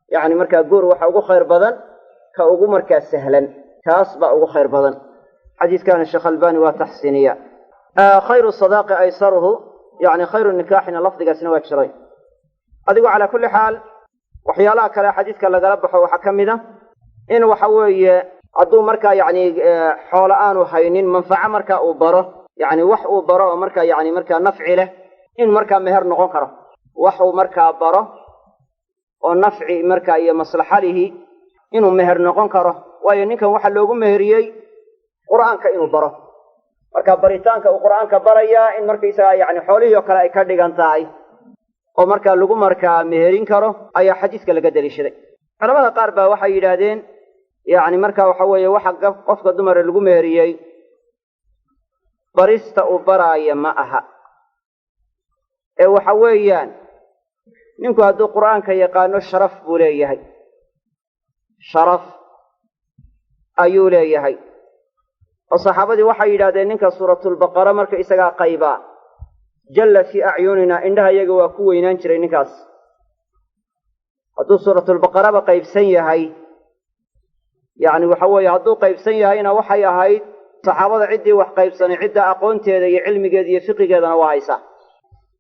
S1: يعني مركا جور وحوجو خير بدن كأوجو مركا سهلا كأصبع أوجو خير بدن حديث كان الشيخ الباني وتحسينية خير الصداق أيسره يعني خير النكاح إن لفظ جسنا وشري أدعو على كل حال وحيالا كلا حديث كلا جربه وحكم ذا إن وحوي عدو مركا يعني حول وحينين منفعة مركا وبره يعني وحو بره ومركا يعني مركا نفع له إن مركا مهر نقنكره وحو مركا بره ونفع مركا هي مصلحة له إنه مهر نقنكره وينك وحلوه مهريي قرآن كإنه بره مركا بريتان كقرآن كبريا إن مركا يسا يعني حوله وكلا يكدي عن ومركا لغو مركا مهرين كره أي حديث كلا قدر يشري على ماذا قاربا وحي يرادين يعني مركا وحوي وحق قفق دمر اللغو مهريي بريستا وبرايا معها وحويان ننكو هدو قرآن كي يقانو شرف بوليهي شرف أيو ليهي الصحابة وحي يرادين ننكا سورة البقرة مركا إساقا قيبا جل في أعيننا عندها يقوى كوي ننشري نكاس هدو سورة البقرة بقيب سيهي يعني وحوي هدو قيب سيهينا وحي هاي صحابة عدي وحقيب سنة عدة أقون تيدي علمي قدي فقه قدنا وهايسا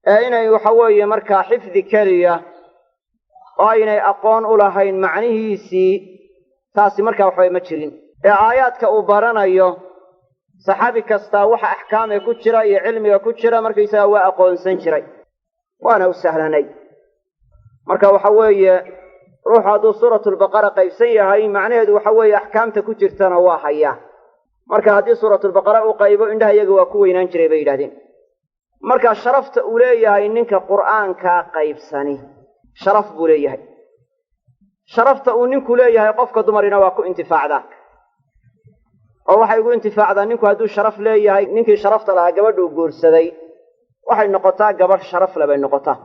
S1: أين وحوي مركا حفظ كرية أين أقون أولهين معنيه سي تاسي مركا وحوي مجرين آيات كأوبارنا أيوه صحابي كستا وحا أحكامي كتشرا علمي كتشرا مركا يساوى أقون سنشري وأنا أسهلني مركا وحوي روح هذا سورة البقرة قيبسية هاي معناه وحوي أحكام تكتشرتنا واحيا مركا هذه سورة البقرة وقيبه عندها يقوى كوي ننشري بيدادين مركا شرفت أوليها إنك قرآن كقيبساني شرف بوليها شرفت أنك أوليها يقفك دمرنا واكو انتفاع ذاك oo waxa ugu intifaacda ninku haduu sharaf leeyahay ninkii sharafta lahaa gabadhu guursaday waxay noqotaa gabadh sharaf leh bay noqotaa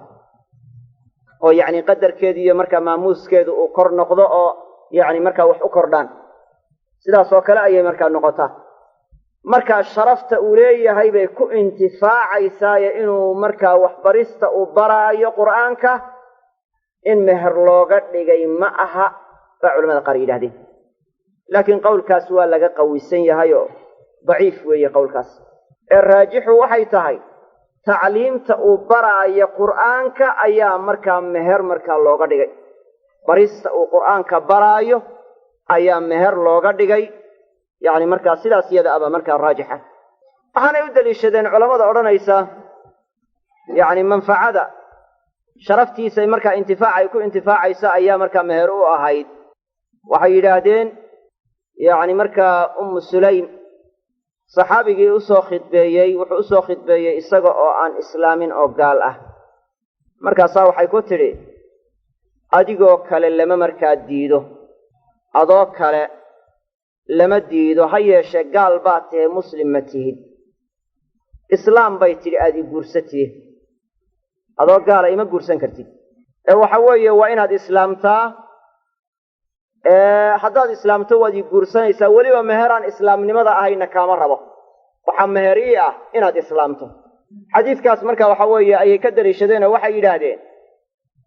S1: oo yaani qadarkeedii iyo marka maamuuskeedu uu kor noqdo oo yaani marka wax u kordhaan sidaas oo kale ayay marka noqotaa marka sharafta uu leeyahay bay ku intifaacaysaa inuu marka wax barista uu baraayo quraanka in meher looga dhigay ma aha culimada qaar yiraahdeen لكن قول كاس ولا قوي سنية هايو ضعيف ويا قول كاس الراجح وحي تهي تعليم تأوبرا يا قرآنك أيا مركا مهر مركا لوغا ديغي بريس قرآنك برايو أيا مهر لوغا ديغي يعني مركا سيدا سيادة أبا مركا راجحة أنا يودل الشدين علماء أورانيسا يعني منفعة شرفتي سي مركا انتفاع يكون انتفاع يسا أيا مركا مهر أهيد وحي يرادين يعني مركا سليم صحابي أسو خطبيي وحو أسو خطبيي إساقو أو عن إسلامين أو قال مركا صاو حيكو تري أديقو كالي لما مركا ديدو أدو كالي لما ديدو هيا قال باته مسلم متهد إسلام بيتري أدي قرستيه أدو قال إما قرسان كرتي وحوية وإن هاد إسلامتا haddaad islaamto waad ii guursanaysaa weliba meheraan islaamnimada ahayna kaama rabo waxaa meheri ah inaad islaamto xadiidkaas marka waxa weeye ayay ka dariishadeen oo waxay yidhaahdeen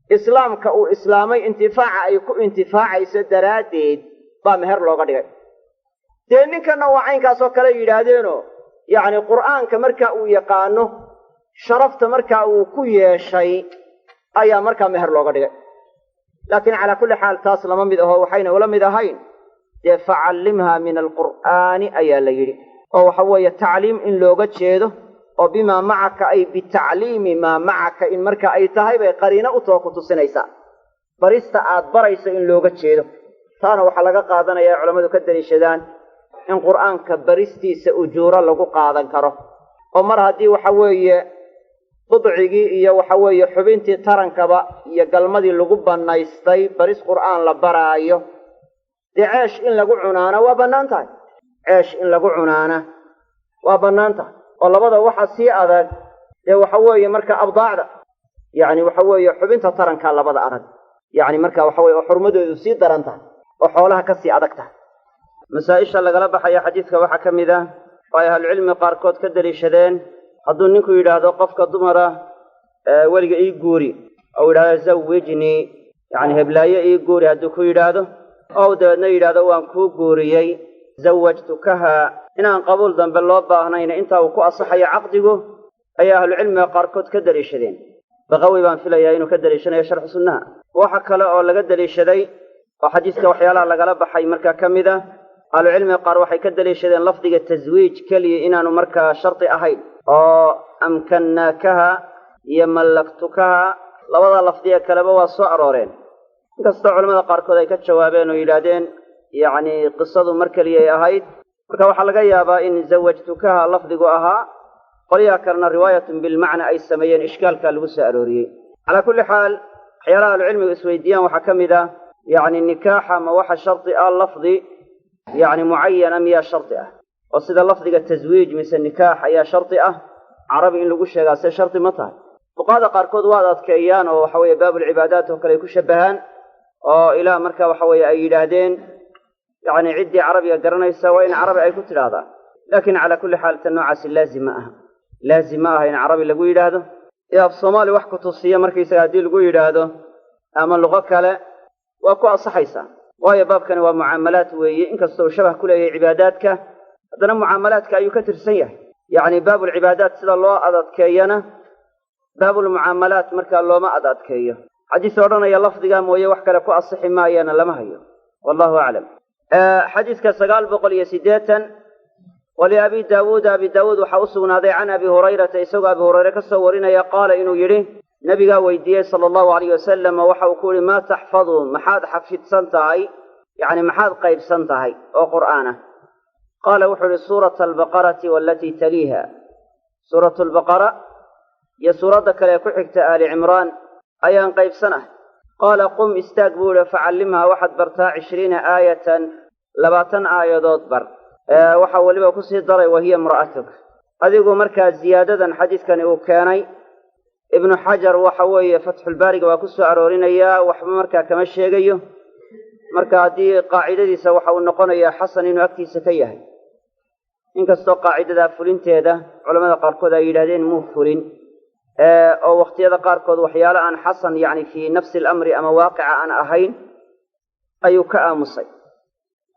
S1: islaamka uu islaamay intifaaca ay ku intifaacayso daraaddeed baa meher looga dhigay dee ninkana waa caynkaas oo kale yidhaahdeenoo yacni qur'aanka marka uu yaqaano sharafta marka uu ku yeeshay ayaa markaa meher looga dhigay لكن على كل حال تاس لما مده وحين ولا مدهين فعلمها من القرآن أي ليري أو حوي التعليم إن لوجت شيده وبما معك أي بالتعليم ما معك إن مرك أي تهيب قرينة أطوق تصنيسا بريست بريس إن لوجت شيده ثاني وحلقة قادنا يا علماء كدر الشدان إن قرآن كبرستي سأجورا لقو قادا كره ومر هدي وحوي ضبعيجي iyo waxa weeye xubintii tarankaba iyo galmadii lagu banaystay baris quraan la baraayo deesh in lagu cunaana waa banaantahay eesh in lagu cunaana waa banaantahay oo labada waxa si adag ee waxa weeye marka abdaacda yaani waxa weeye xubinta taranka labada arag yaani marka waxa weeye xurmadoodu si darantahay وحولها كسي أدكته مسائش لغلا بحيا حديثك وحا كمدا وأهل العلم قاركود كدري شدين hadduu ninku yidhaahdo qofka dumara weliga ii guuri oo yidhaahdo zawwijni yani heblaayo ii guuri hadduu ku yidhaahdo oo dabeedna yidhaahdo waan kuu guuriyey zawajtukaha inaan qabuul dambe loo baahnayna intaa uu ku asaxayo caqdigu ayaa ahlucilmiga qaarkood ka daliishadeen baqawi baan filayaa inuu ka daliishanayo sharxu sunnaha waxa kale oo laga daliishaday oo xadiiska waxyaalaha lagala baxay markaa ka mid ah ahlucilmiga qaar waxay ka daliishadeen lafdiga taswiij keliya inaanu markaa shardi ahayn oo amkannaakaha iyo mallaktukaha labada lafdiga kaleba waa soo arooreen inkastoo culamada qaarkood ay ka jawaabeen oo yidhaahdeen yacni qisadu mar keliyay ahayd marka waxaa laga yaabaa in zawajtukaha lafdigu ahaa qolyaha kalena riwaayatun bilmacna ay sameeyeen ishkaalkaa lagu soo arooriyey calaa kulli xaal waxyaalaha ahlucilmigu isweydiiyaan waxaa ka mid ah yacni nikaaxa ma waxa shardi ah lafdi yacni mucayana miyaa shardi ah oo sida lafdiga taswiij mise nikaax ayaa shardi ah carabi in lagu sheegaa se shardi ma tahay fuqahada qaarkood waad adkeeyaan oo waxa weeye baabulcibaadaat oo kale ay ku shabahaan oo ilaa marka waxa weeye ay yidhaahdeen yacni ciddii carabiga garanaysa waa in carabi ay ku tidhaahdaa laakiin calaa kulli xaal tan noocaasi laazim ma aha laazim ma aha in carabi lagu yidhaahdo ee af soomaali wax ku tusiya markaysaga haddii lagu yidhaahdo ama luqo kale waa ku ansaxaysaa waayo baabkani waa mucaamalaad weeye inkastoo uu shabah ku leeyahay cibaadaadka haddana mucaamalaadka ayuu ka tirsan yahay yacni baabulcibaadaat sida loo adadkeeyana baabulmucaamalaat markaa looma adadkeeyo xadiis odhanaya lafdigaa mooye wax kale ku asixi maayana lama hayo wallahu aclam xadiiska 980 waliabi daawuud waxaa u sugnaaday can abi hurayrata isagoo abi hurayre ka soo warinaya qaala inuu yidhi nabigaa weydiiyey sala allahu alayh wasalam waxa uu ku yihi maa taxfadu maxaad xafidsan tahay yacni maxaad qaybsan tahay oo qur'aan ah qaala wuxuu yihi suurata albaqarati waalatii taliiha suuratu albaqara iyo suuradda kale ee ku xigta aali cimraan ayaan qaybsanah qaala qum istaag buu yihi facallimhaa waxaad bartaa 20 aayatan 20 aayadood bar waxaa weliba kusii daray wahiya imra'atuk adigu markaa ziyaadadan xadiidkani uu keenay ibnu xajar waxa weeye fatxulbaariga waa ku soo aroorinayaa waxba markaa kama sheegayo marka haddii qaacidadiisa waxa uu noqonayaa xasan inuu agtiisa ka yahay inkastoo qaacidadaa fulinteeda culamada qaarkood ay yidhahdeen muu fulin oo waqtiyada qaarkood waxyaalo aan xasan yacni fii nafsi alamri ama waaqica aan ahayn ayuu ka aamusay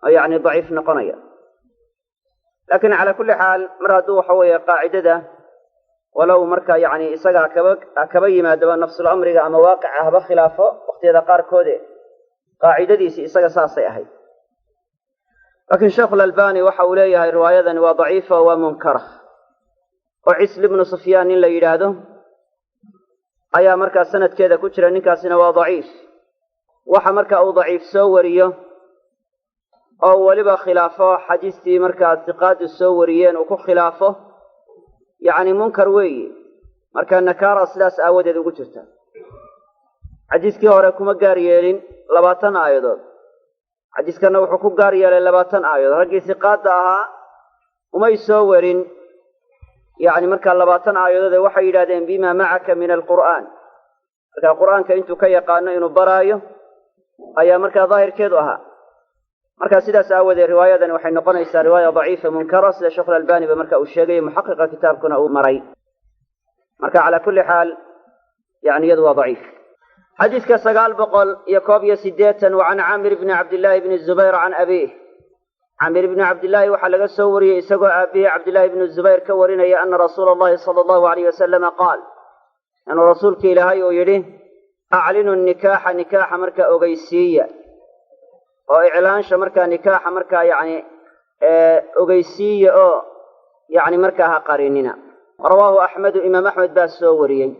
S1: oo yacni daciif noqonaya laakiin calaa kulli xaal mar hadduu waxa weeye qaacidada walow marka yacni isagaa kaba yimaadaba nafsulamriga ama waaqica haba khilaafo waqtiyada qaarkoode qaacidadiisi isaga saasay ahayd laakiin sheekhu alalbani waxa uu leeyahay riwaayadani waa daciifa oo waa munkara oo cisl ibnu sufyaan nin la yidhaahdo ayaa markaa sanadkeeda ku jira ninkaasina waa daciif waxa marka uu daciif soo wariyo oo weliba khilaafo xadiistii markaa siqaadu soo wariyeen uu ku khilaafo yacni munkar weeye marka nakaara sidaas aawadeed ugu jirta xadiiskii hore kuma gaar yeelin 20 aayadood xadiiskana wuxuu ku gaar yeelay 20 aayadood raggii siqaada ahaa umay soo warin yacni markaa 20 aayadood waxay yidhahdeen bima macaka min alqur'aan marka qur'aanka intuu ka yaqaano inuu baraayo ayaa markaa daahirkeedu ahaa marka sidaas aawadeed riwaayadani waxay noqonaysaa riwaaya daciifa munkara sida sheekh alalbani ba marka uu sheegay muxaqiqa kitaabkuna uu maray marka calaa kulli xaal yani iyadu waa daciif xadiiska 981 wa can caamir bni cabdillaahi bni zubayr can abiih caamir bni cabdillaahi waxaa laga soo wariyey isagoo aabihi cabdillaahi bni zubayr ka warinaya ana rasuula allahi sala allahu alayh wasalama qaal inuu rasuulka ilaahay uu yidhi aclinu nikaaxa marka ogeysiiya oo iclaansha markaa nikaaxa markaa yacni ogeysiiya oo yacni markaa ha qarinina rawaahu axmedu imaam axmed baa soo wariyey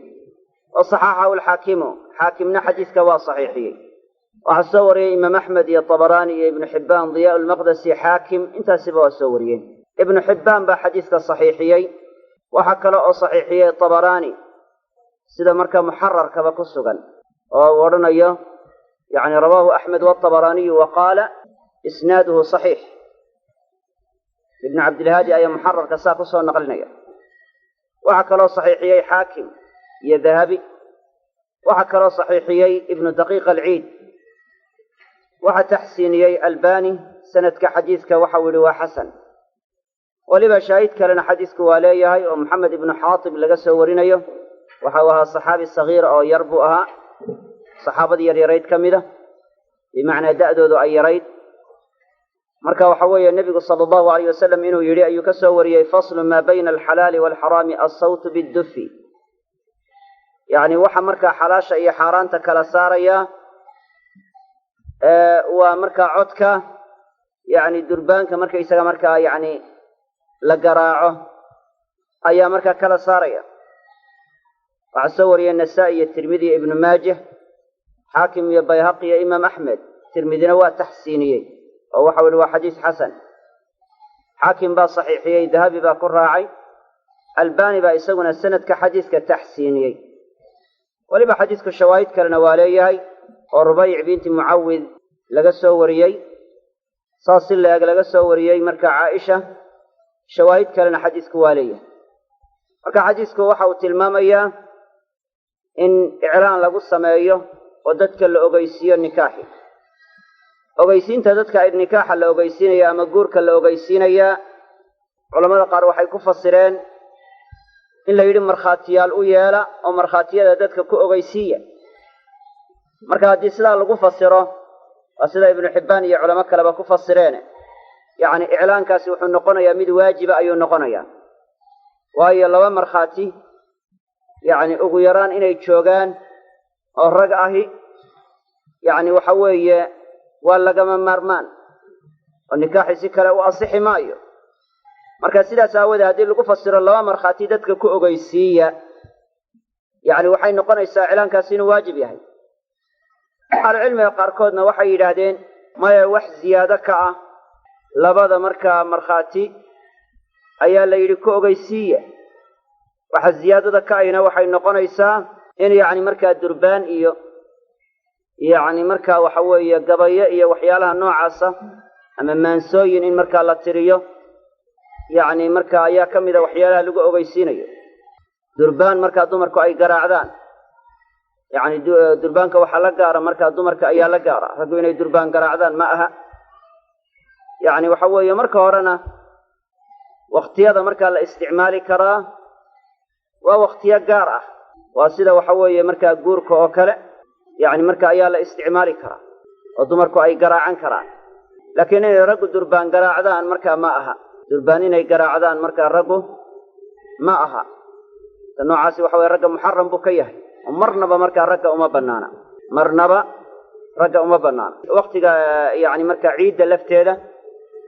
S1: wa saxaxahu alxaakimu xaakimna xadiiska waa saxiixiyey waxaa soo wariyey imaam axmed iyo tabaraani iyo ibnu xibbaan diyaa lmaqdasi xaakim intaasiba waa soo wariyeen ibnu xibbaan baa xadiiska saxiixiyey waxaa kale oo saxiixiyey tabaraani sida markaa muxararkaba ku sugan oo uu odhanayo يعني رواه أحمد والطبراني وقال إسناده صحيح ابن عبد الهادي أي محرر كساقصه نقلنا وحكى صحيحي حاكم يا ذهبي وحكى صحيحي ابن دقيق العيد waxa taxsiiniyey albani sanadka xadiiska waxa uu yidhi waa xasan waliba shaahid kalena xadiisku waa leeyahay oo maxamed ibnu xaatib laga soo warinayo waxa uu ahaa saxaabi sagiir oo yar buu ahaa saxaabadii yaryarayd ka mid a bimacnaa da'doodu ay yarayd marka waxa weeye nebigu sala allahu alayh wasalam inuu yidhi ayuu ka soo wariyey faslu maa bayna alxalaali waalxaraami alsawtu biddufi yacni waxa markaa xalaasha iyo xaaraanta kala saaraya waa markaa codka yacni durbaanka markaysaga markaa yacni la garaaco ayaa markaa kala saaraya waxaa soo wariyey nasaa-i iyo tirmidi iyo ibnu maajah xaakim iyo bayhaqi iyo imaam axmed tirmidina waa taxsiiniyey oo waxau yihi waa xadiis xasan xaakim baa saxiixiyey dahabi baa ku raacay albani baa isaguna sanadka xadiiska taxsiiniyey weliba xadiisku shawaahid kalena waa leeyahay oo rubayc binti mucawid laga soo wariyey saas si la-eg laga soo wariyey marka caaisha shawaahid kalena xadiisku waa leeyahay marka xadiisku waxa uu tilmaamayaa in iclaan lagu sameeyo oo dadka la ogeysiiyo nikaaxi ogeysiinta dadka nikaaxa la ogeysiinaya ama guurka la ogeysiinayaa culamada qaar waxay ku fasireen in la yidhi markhaatiyaal u yeela oo markhaatiyada dadka ku ogeysiiya marka haddii sidaa lagu fasiro waa sida ibnu xibbaan iyo culamo kaleba ku fasireen yacni iclaankaasi wuxuu noqonayaa mid waajiba ayuu noqonayaa waayo laba markhaati yacni ugu yaraan inay joogaan oo rag ahi yacni waxa weeye waa lagama maarmaan oo nikaaxi si kale u asixi maayo marka sidaas aawoodee haddii lagu fasiro laba markhaati dadka ku ogeysiiya yacni waxay noqonaysaa iclaankaasi inuu waajib yahay ahlucilmiga qaarkoodna waxay yidhaahdeen maya wax ziyaado ka ah labada markaa markhaati ayaa la yidhi ku ogeysiiya waxa ziyaadada ka ahina waxay noqonaysaa in yacni markaa durbaan iyo yacni markaa waxa weeye gabayo iyo waxyaalaha noocaasa ama maansooyin in markaa la tiriyo yacni markaa ayaa ka mid a waxyaalaha lagu ogeysiinayo durbaan markaa dumarku ay garaacdaan yacni durbaanka waxaa la gaara markaa dumarka ayaa la gaara raggu inay durbaan garaacdaan ma aha yacni waxa weeye marka horena wakhtiyada markaa la isticmaali karaa waa wakhtiyo gaar ah waa sida waxa weeye markaa guurka oo kale yacni marka ayaa la isticmaali karaa oo dumarku ay garaacan karaan laakiin inay raggu durbaan garaacdaan markaa ma aha durbaan inay garaacdaan markaa raggu ma aha ta noocaasi waxa weye ragga muxaram buu ka yahay oo marnaba markaa ragga uma bannaana marnaba ragga uma bannaana waktiga yacni markaa ciidda lafteeda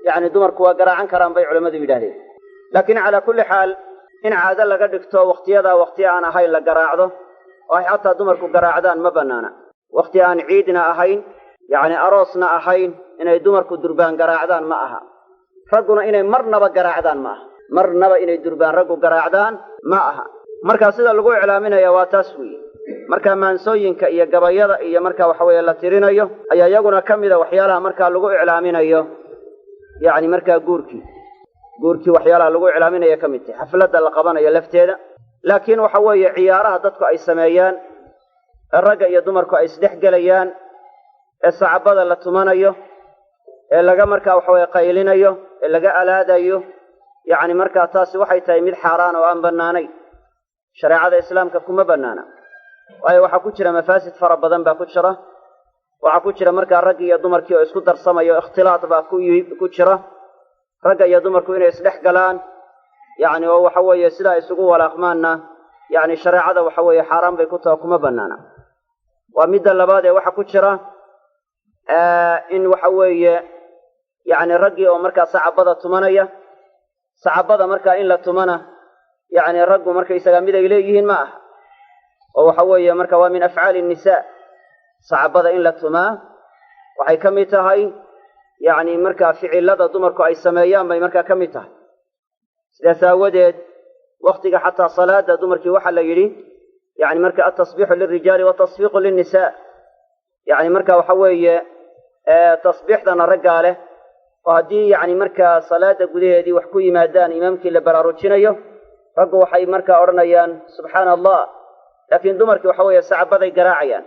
S1: yacni dumarku waa garaacan karaan bay culammadu yidhahdeen laakiin calaa kulli xaal in caado laga dhigto wakhtiyadaa wakhti aan ahayn la garaacdo oo ay xataa dumarku garaacdaan ma bannaana wakhti aan ciidna ahayn yacni aroosna ahayn inay dumarku durbaan garaacdaan ma aha ragguna inay marnaba garaacdaan ma aha marnaba inay durbaan raggu garaacdaan ma aha markaa sida lagu iclaaminaya waa taas weeye markaa maansooyinka iyo gabayada iyo markaa waxa weeye la tirinayo ayaa iyaguna ka mida waxyaalaha markaa lagu iclaaminayo yacni markaa guurkii waxyaalaha lagu iclaaminaya ka mid tahay xafladda la qabanayo lafteeda laakiin waxa weeye ciyaaraha dadku ay sameeyaan ee ragga iyo dumarku ay isdhex gelayaan ee sacabada la tumanayo ee laga markaa waxa weye qaylinayo ee laga alaadayo yacni markaa taasi waxay tahay mid xaaraan oo aan bannaanayn shareecada islaamka kuma bannaana waayo waxaa ku jira mafaasid fara badan baa ku jira waxaa ku jira markaa raggii iyo dumarkii oo isku darsamayo ikhtilaad baa ku jira ragga iyo dumarku inay isdhex galaan yacni oo waxa weeye sidaa isugu walaaqmaanna yacni shareecada waxa weeye xaaraan bay ku taha kuma bannaana waa midda labaad ee waxa ku jira in waxa weeye yacni raggii oo markaa sacabada tumanaya sacabada markaa in la tumana yacni raggu markaysaga mid ay leeyihiin ma aha oo waxa weeye marka waa min afcaali nnisaa sacabada in la tumaa waxay ka mid tahay yacni markaa ficilada dumarku ay sameeyaan bay markaa ka mid tahay sidaas aawadeed wakhtiga xataa salaada dumarkii waxaa la yidhi yacni marka altasbiixu lilrijaali watasfiiqu linnisaa yacni marka waxa weeye tasbiixdana raggaa leh oo haddii yacni markaa salaada gudaheedii wax ku yimaadaan imaamkii la baraarujinayo raggu waxay markaa odhanayaan subxaana allah laakiin dumarkii waxa weeye sacabaday garaacayaan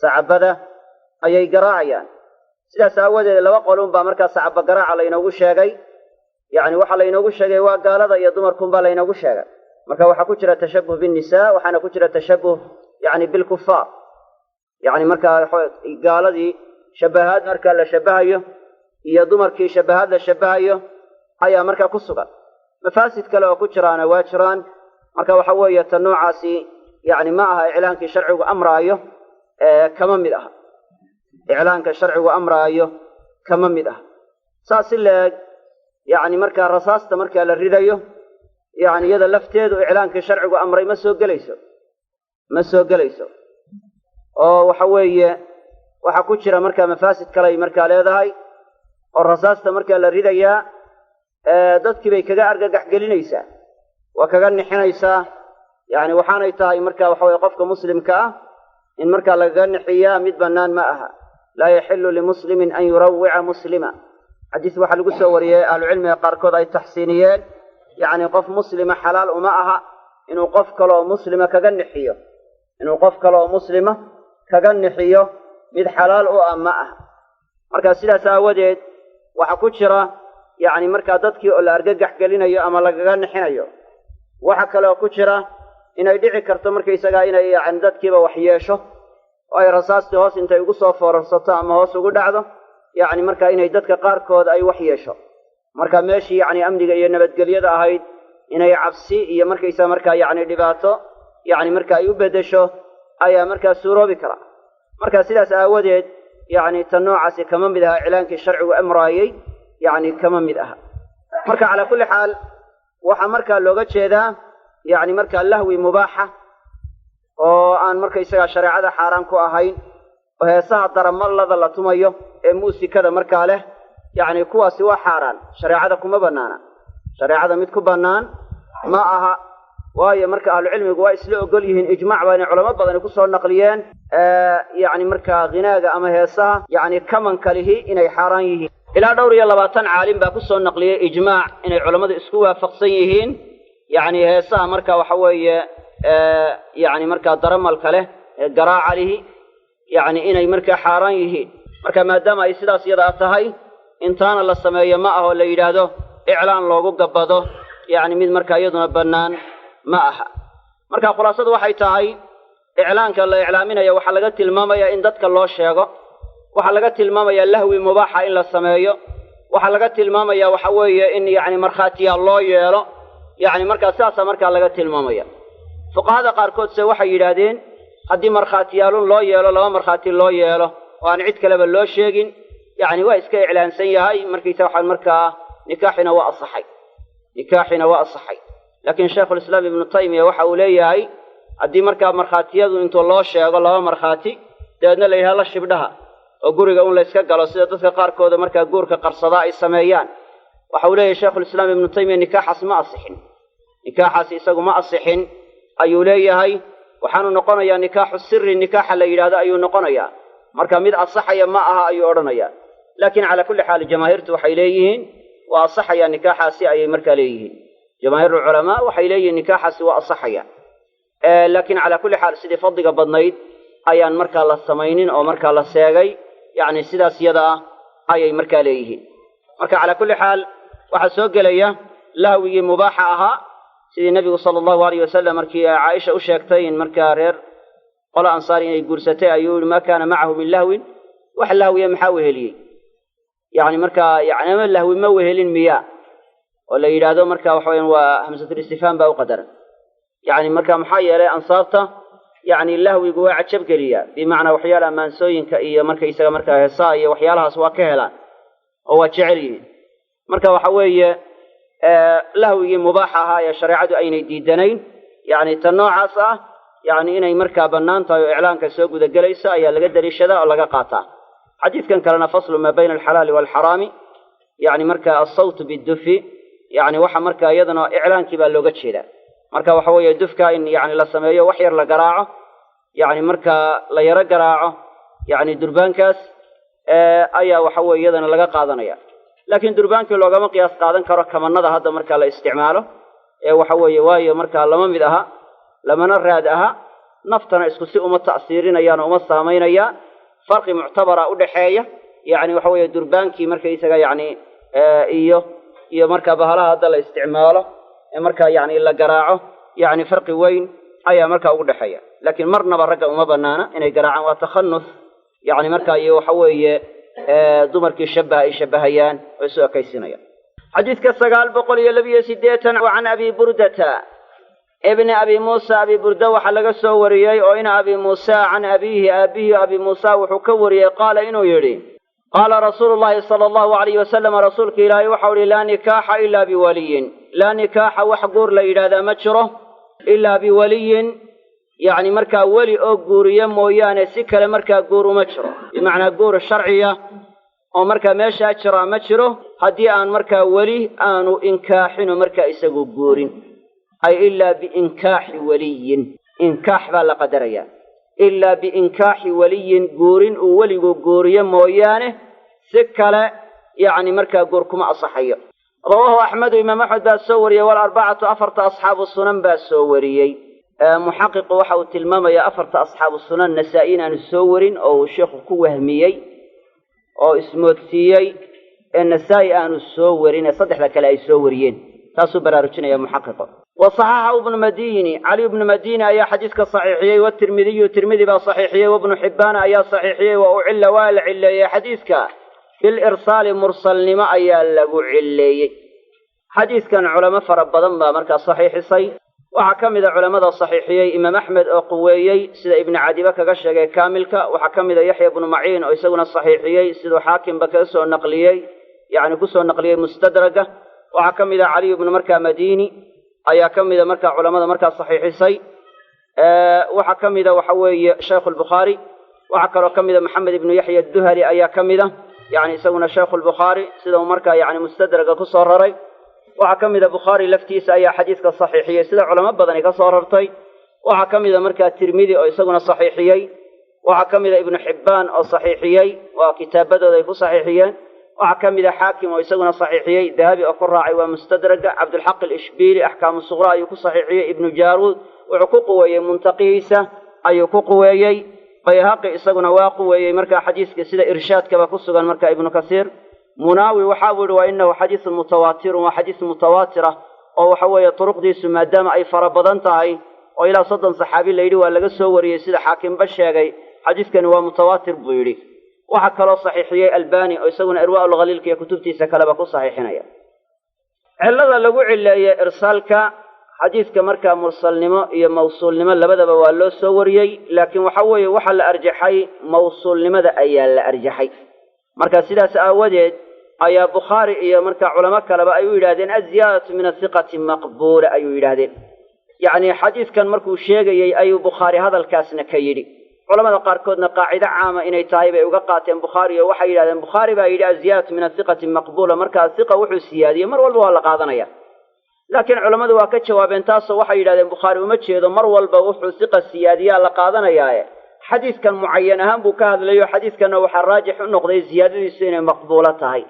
S1: sacabada ayay garaacayaan sidaas aawadeed laba qolun baa markaa sacaba garaaca laynoogu sheegay yacni waxaa laynoogu sheegay waa gaalada iyo dumarkunbaa laynoogu sheegay marka waxaa ku jira tashabuh binnisaa waxaana ku jira tashabuh yacni bilkufaar yacni markaa gaaladii shabahaad markaa la shabahayo iyo dumarkii shabahaad la shabahayo ayaa markaa ku sugan mafaasid kale oo ku jiraana waa jiraan marka waxa weeye ta noocaasi yacni ma aha iclaankii sharcigu amraayo kama mid aha iclaanka sharcigu amraayo kama mid aha saas si leeg yacni markaa rasaasta markaa la ridayo yacni iyada lafteedu iclaankii sharcigu amray ma soo gelayso oo waxa weeye waxaa ku jira markaa mafaasid kaley markaa leedahay oo rasaasta markaa la ridayaa dadkii bay kaga argagax gelinaysaa waa kaga nixinaysaa yacni waxaanay tahay marka waxa weye qofka muslimka ah in markaa lagaga nixiyaa mid bannaan ma aha laa yaxilu limuslimin an yurawica muslima xadiis waxaa lagu soo wariyey ahlucilmiga qaarkood ay taxsiiniyeen yacni qof muslima xalaal uma aha inuu qof kaleoo muslima kaga nixiyo mid xalaal u ah ma aha marka sidaas aawadeed waxaa ku jira yacni markaa dadkii oo la argagax gelinayo ama lagaga nixinayo waxa kaleoo ku jira inay dhici karto markaysagaa inay yacni dadkiiba wax yeesho oo ay rasaastii hoos intay ugu soo foorarsato ama hoos ugu dhacdo yacni markaa inay dadka qaarkood ay wax yeesho marka meeshii yacni amniga iyo nabadgelyada ahayd inay cabsi iyo markaysaa markaa yacni dhibaato yacni marka ay u beddesho ayaa markaa suuroobi kara marka sidaas aawadeed yacni tan noocaasi kama mid aha iclaankii sharcigu amraayey yacni kama mid aha marka calaa kulli xaal waxaa markaa looga jeedaa yacni markaa lahwi mubaaxa oo aan markaysagaa shareecada xaaraan ku ahayn oo heesaha daramallada la tumayo ee muusikada markaa leh yacni kuwaasi waa xaaraan shareecada kuma bannaana shareecada mid ku bannaan ma aha waayo marka ahlucilmigu waa isla ogol yihiin ijmaac baanay culamo badani ku soo naqliyeen yacni markaa ghinaaga ama heesaha yacni kamanka lihi inay xaaraan yihiin ilaa 20 caalim baa ku soo naqliyey ijmaac inay culammadu isku waafaqsan yihiin yacni heesaha marka waxa weeye yacni markaa daramalka leh ee garaaca lihi yacni inay markaa xaaraan yihiin marka maadaama ay sidaas yadaa tahay intaana la sameeyo ma ahoo la yidhaahdo iclaan loogu gabbado yacni mid markaa iyaduna bannaan ma aha marka khulaasadu waxay tahay iclaanka la iclaaminayo waxaa laga tilmaamayaa in dadka loo sheego waxaa laga tilmaamayaa lahwi mubaaxa in la sameeyo waxaa laga tilmaamayaa waxa weeye in yacni markhaatiyaal loo yeelo yacni markaa sidaasaa markaa laga tilmaamaya fuqahada qaarkood se waxay yidhaahdeen haddii markhaatiyaalun loo yeelo laba markhaati loo yeelo oo aan cid kaleba loo sheegin yacni waa iska iclaansan yahay markaysa waxaan markaa nikaaxina waa asaxay laakiin shaykhulislaam ibnu taymiya waxa uu leeyahay haddii markaa markhaatiyadu intuu loo sheego laba markhaati dabeedna la yidhaha la shibdhaha oo guriga un layska galo sida dadka qaarkooda markaa guurka qarsadaa ay sameeyaan waxa uu leeyahay shaykhulislaam ibnu taymiya nikaaxaas ma asixin nikaaxaasi isagu ma asixin ayuu leeyahay waxaanu noqonayaa nikaaxu siri nikaaxa la yidhaahdo ayuu noqonayaa marka mid asaxaya ma aha ayuu odhanayaa laakiin calaa kulli xaal jamaahiirtu waxay leeyihiin waa asaxaya nikaaxaasi ayay markaa leeyihiin jamaahiiru culamaa waxay leeyihiin nikaaxaasi waa asaxaya laakiin calaa kulli xaal sidii fadliga badnayd ayaan markaa la samaynin oo markaa la seegay yacni sidaas yada ah ayay markaa leeyihiin marka calaa kulli xaal waxaa soo gelaya lahwigii mubaaxa ahaa sidii nebigu sala allahu alayh wasalam markii caaisha u sheegtay in markaa reer qolo ansaar inay guursatay ayuu yihi maa kaana macahu min lahwin wax lahwiya maxaa weheliyey yacni markaa yani ama lahwi ma wehelin miya oo la yidhaahdo marka waxa weyaan waa hamsatul istifhaam baa u qadaran yacni marka maxaa yeelay ansaarta yacni lahwigu waa cajab geliyaa bimacnaa waxyaalaha maansooyinka iyo markaysaga markaa heesaa iyo waxyaalahaas waa ka helaan oo waa jecel yihiin marka waxa weeye lahwigii mubaaxa ahaa ee shareecadu aynay diidanayn yacni ta noocaas ah yacni inay markaa bannaan tahay oo iclaanka soo gudagelayso ayaa laga daliishadaa oo laga qaataa xadiidkan kalena faslu maa bayna alxalaali waalxaraami yacni marka alsawtu bidufi yacni waxa markaa iyadana iclaankii baa looga jeedaa marka waxa weeye dufka in yacni la sameeyo wax yar la garaaco yacni markaa la yaro garaaco yacni durbaankaas ayaa waxa weeye iyadana laga qaadanaya laakiin durbaankii loogama qiyaas qaadan karo kamanada hadda markaa la isticmaalo ee waxa weeye waayo markaa lama mid aha lamana raad aha naftana isku si uma ta'siirinayaan oo uma saamaynayaan farqi muctabara u dhaxeeya يعني وحوي دربانكي مركا إساقا يعني iyo marka bahalaha hadda la isticmaalo marka yani la garaaco yani farqi weyn ayaa marka ugu dhaxaya laakiin marnaba ragga uma banaana inay garaacaan waa takhannus yani marka iyo waxa weeye dumarkii shabahayaan oo soo kaysinaya xadiiska 982 وعن أبي بردة ابن أبي موسى أبي بردة وحلق السوريي وإن أبي موسى عن أبيه أبي موسى وحكوري قال إنه يري قال رسول الله صلى الله عليه وسلم رسولك إلهي وحولي لا نكاح إلا بولي لا نكاح وحقور لإلى مجره إلا بولي يعني مركا ولي أقور يمويان سكة مركا قور مجره بمعنى قور الشرعية ومركا ماشا أجرى مجره هدي أن مركا ولي آنو إنكاحين ومركا إساقو قور أي إلا بإنكاح ولي إنكاح بلا قدريا إلا بإنكاح ولي قور وولي قور يمويانه سكة يعني مركا قوركم أصحية رواه أحمد إمام أحمد باسوري والأربعة أفرت أصحاب السنن باسوري محقق وحاو تلمام يا أفرت أصحاب السنن نسائين عن السورين أو شيخ كوهميي أو اسموتسيي النسائي عن السورين صدح لك لا يسوريين تاسو برارجنا يا محقق وصححه ابن مديني علي بن مدينة يا حديثك صحيحية والترمذي بصحيحية وابن حبان يا صحيحية وأعل والعل يا حديثك في الإرسال مرسل لما أيال لقو علي حديث كان علماء فربضان مركز صحيح صي وحكم إذا علماء صحيحيي إمام أحمد أو قويي سيد ابن عدي بك قشق كاملك وحكم إذا يحيى بن معين أو يسونا الصحيحيي سيد حاكم بك يسوى النقليي يعني كسوى النقليي مستدرجة وحكم إذا علي بن مركز مديني أي كم إذا مركز علماء مركز صحيح صي وحكم إذا وحوي شيخ البخاري وحكم إذا محمد بن يحيى الدهري أي كم إذا يعني يسوون شيخ البخاري سيده مركا يعني مستدرك كصورري وحكم إذا بخاري لفتيس أي حديث كصحيحية سيده علماء بدني كصوررتي وحكم إذا مركا الترمذي أو يسوون صحيحيي وحكم إذا ابن حبان أو صحيحيي وكتابته ذي صحيحيين وحكم إذا حاكم أو يسوون صحيحيي ذهبي أو قراعي ومستدرك عبد الحق الإشبيلي أحكام الصغرى يكون صحيحيي ابن جارود وعقوق ويا منتقيسة أي عقوق ويا بيهقي إسقنا واقوي مركا حديث كسيدة إرشاد كما قصوا مركا ابن كثير مناوي وحاول وإنه حديث متواتر وحديث متواترة أو حوي طرق ديس ما دام أي فربضنتهاي وإلى صدن صحابي الليل ولا قصوا يسيد حاكم بشاقي حديث كان هو متواتر بيري وحكى له صحيحيي الباني أو يسوون إرواء الغليل كي كتبتي سكلا بكو صحيحين علّا لقو علّا إرسالك حديث كمركا مرسل نما يا موصول نما لبدا بوالو سوريي لكن وحوي وحل أرجحي موصول نما ذا أيال أرجحي مركا سيداس أودد أيا بخاري يا مركا علماء كلام أيو يرادين الزيادة من الثقة مقبولة أيو يرادين يعني حديث كان مركو شيء أيو بخاري هذا الكاس نكيري علماء قاركودنا قاعدة عامة إن يتايب وقاتين بخاري وحي يرادين بخاري بأيدا الزيادة من الثقة مقبولة مركا الثقة وحو السيادية مر والله لقاضنا يا لكن علماء واكد جوابين تاسو waxay yiraahdeen Bukhari uma jeedo mar walba wuxuu siqa siyaadiya la qaadanayay xadiiskan muayyan ahaan buu ka hadlayo xadiiskan waxa raajix u noqday siyaadadiisu inay maqbuula tahay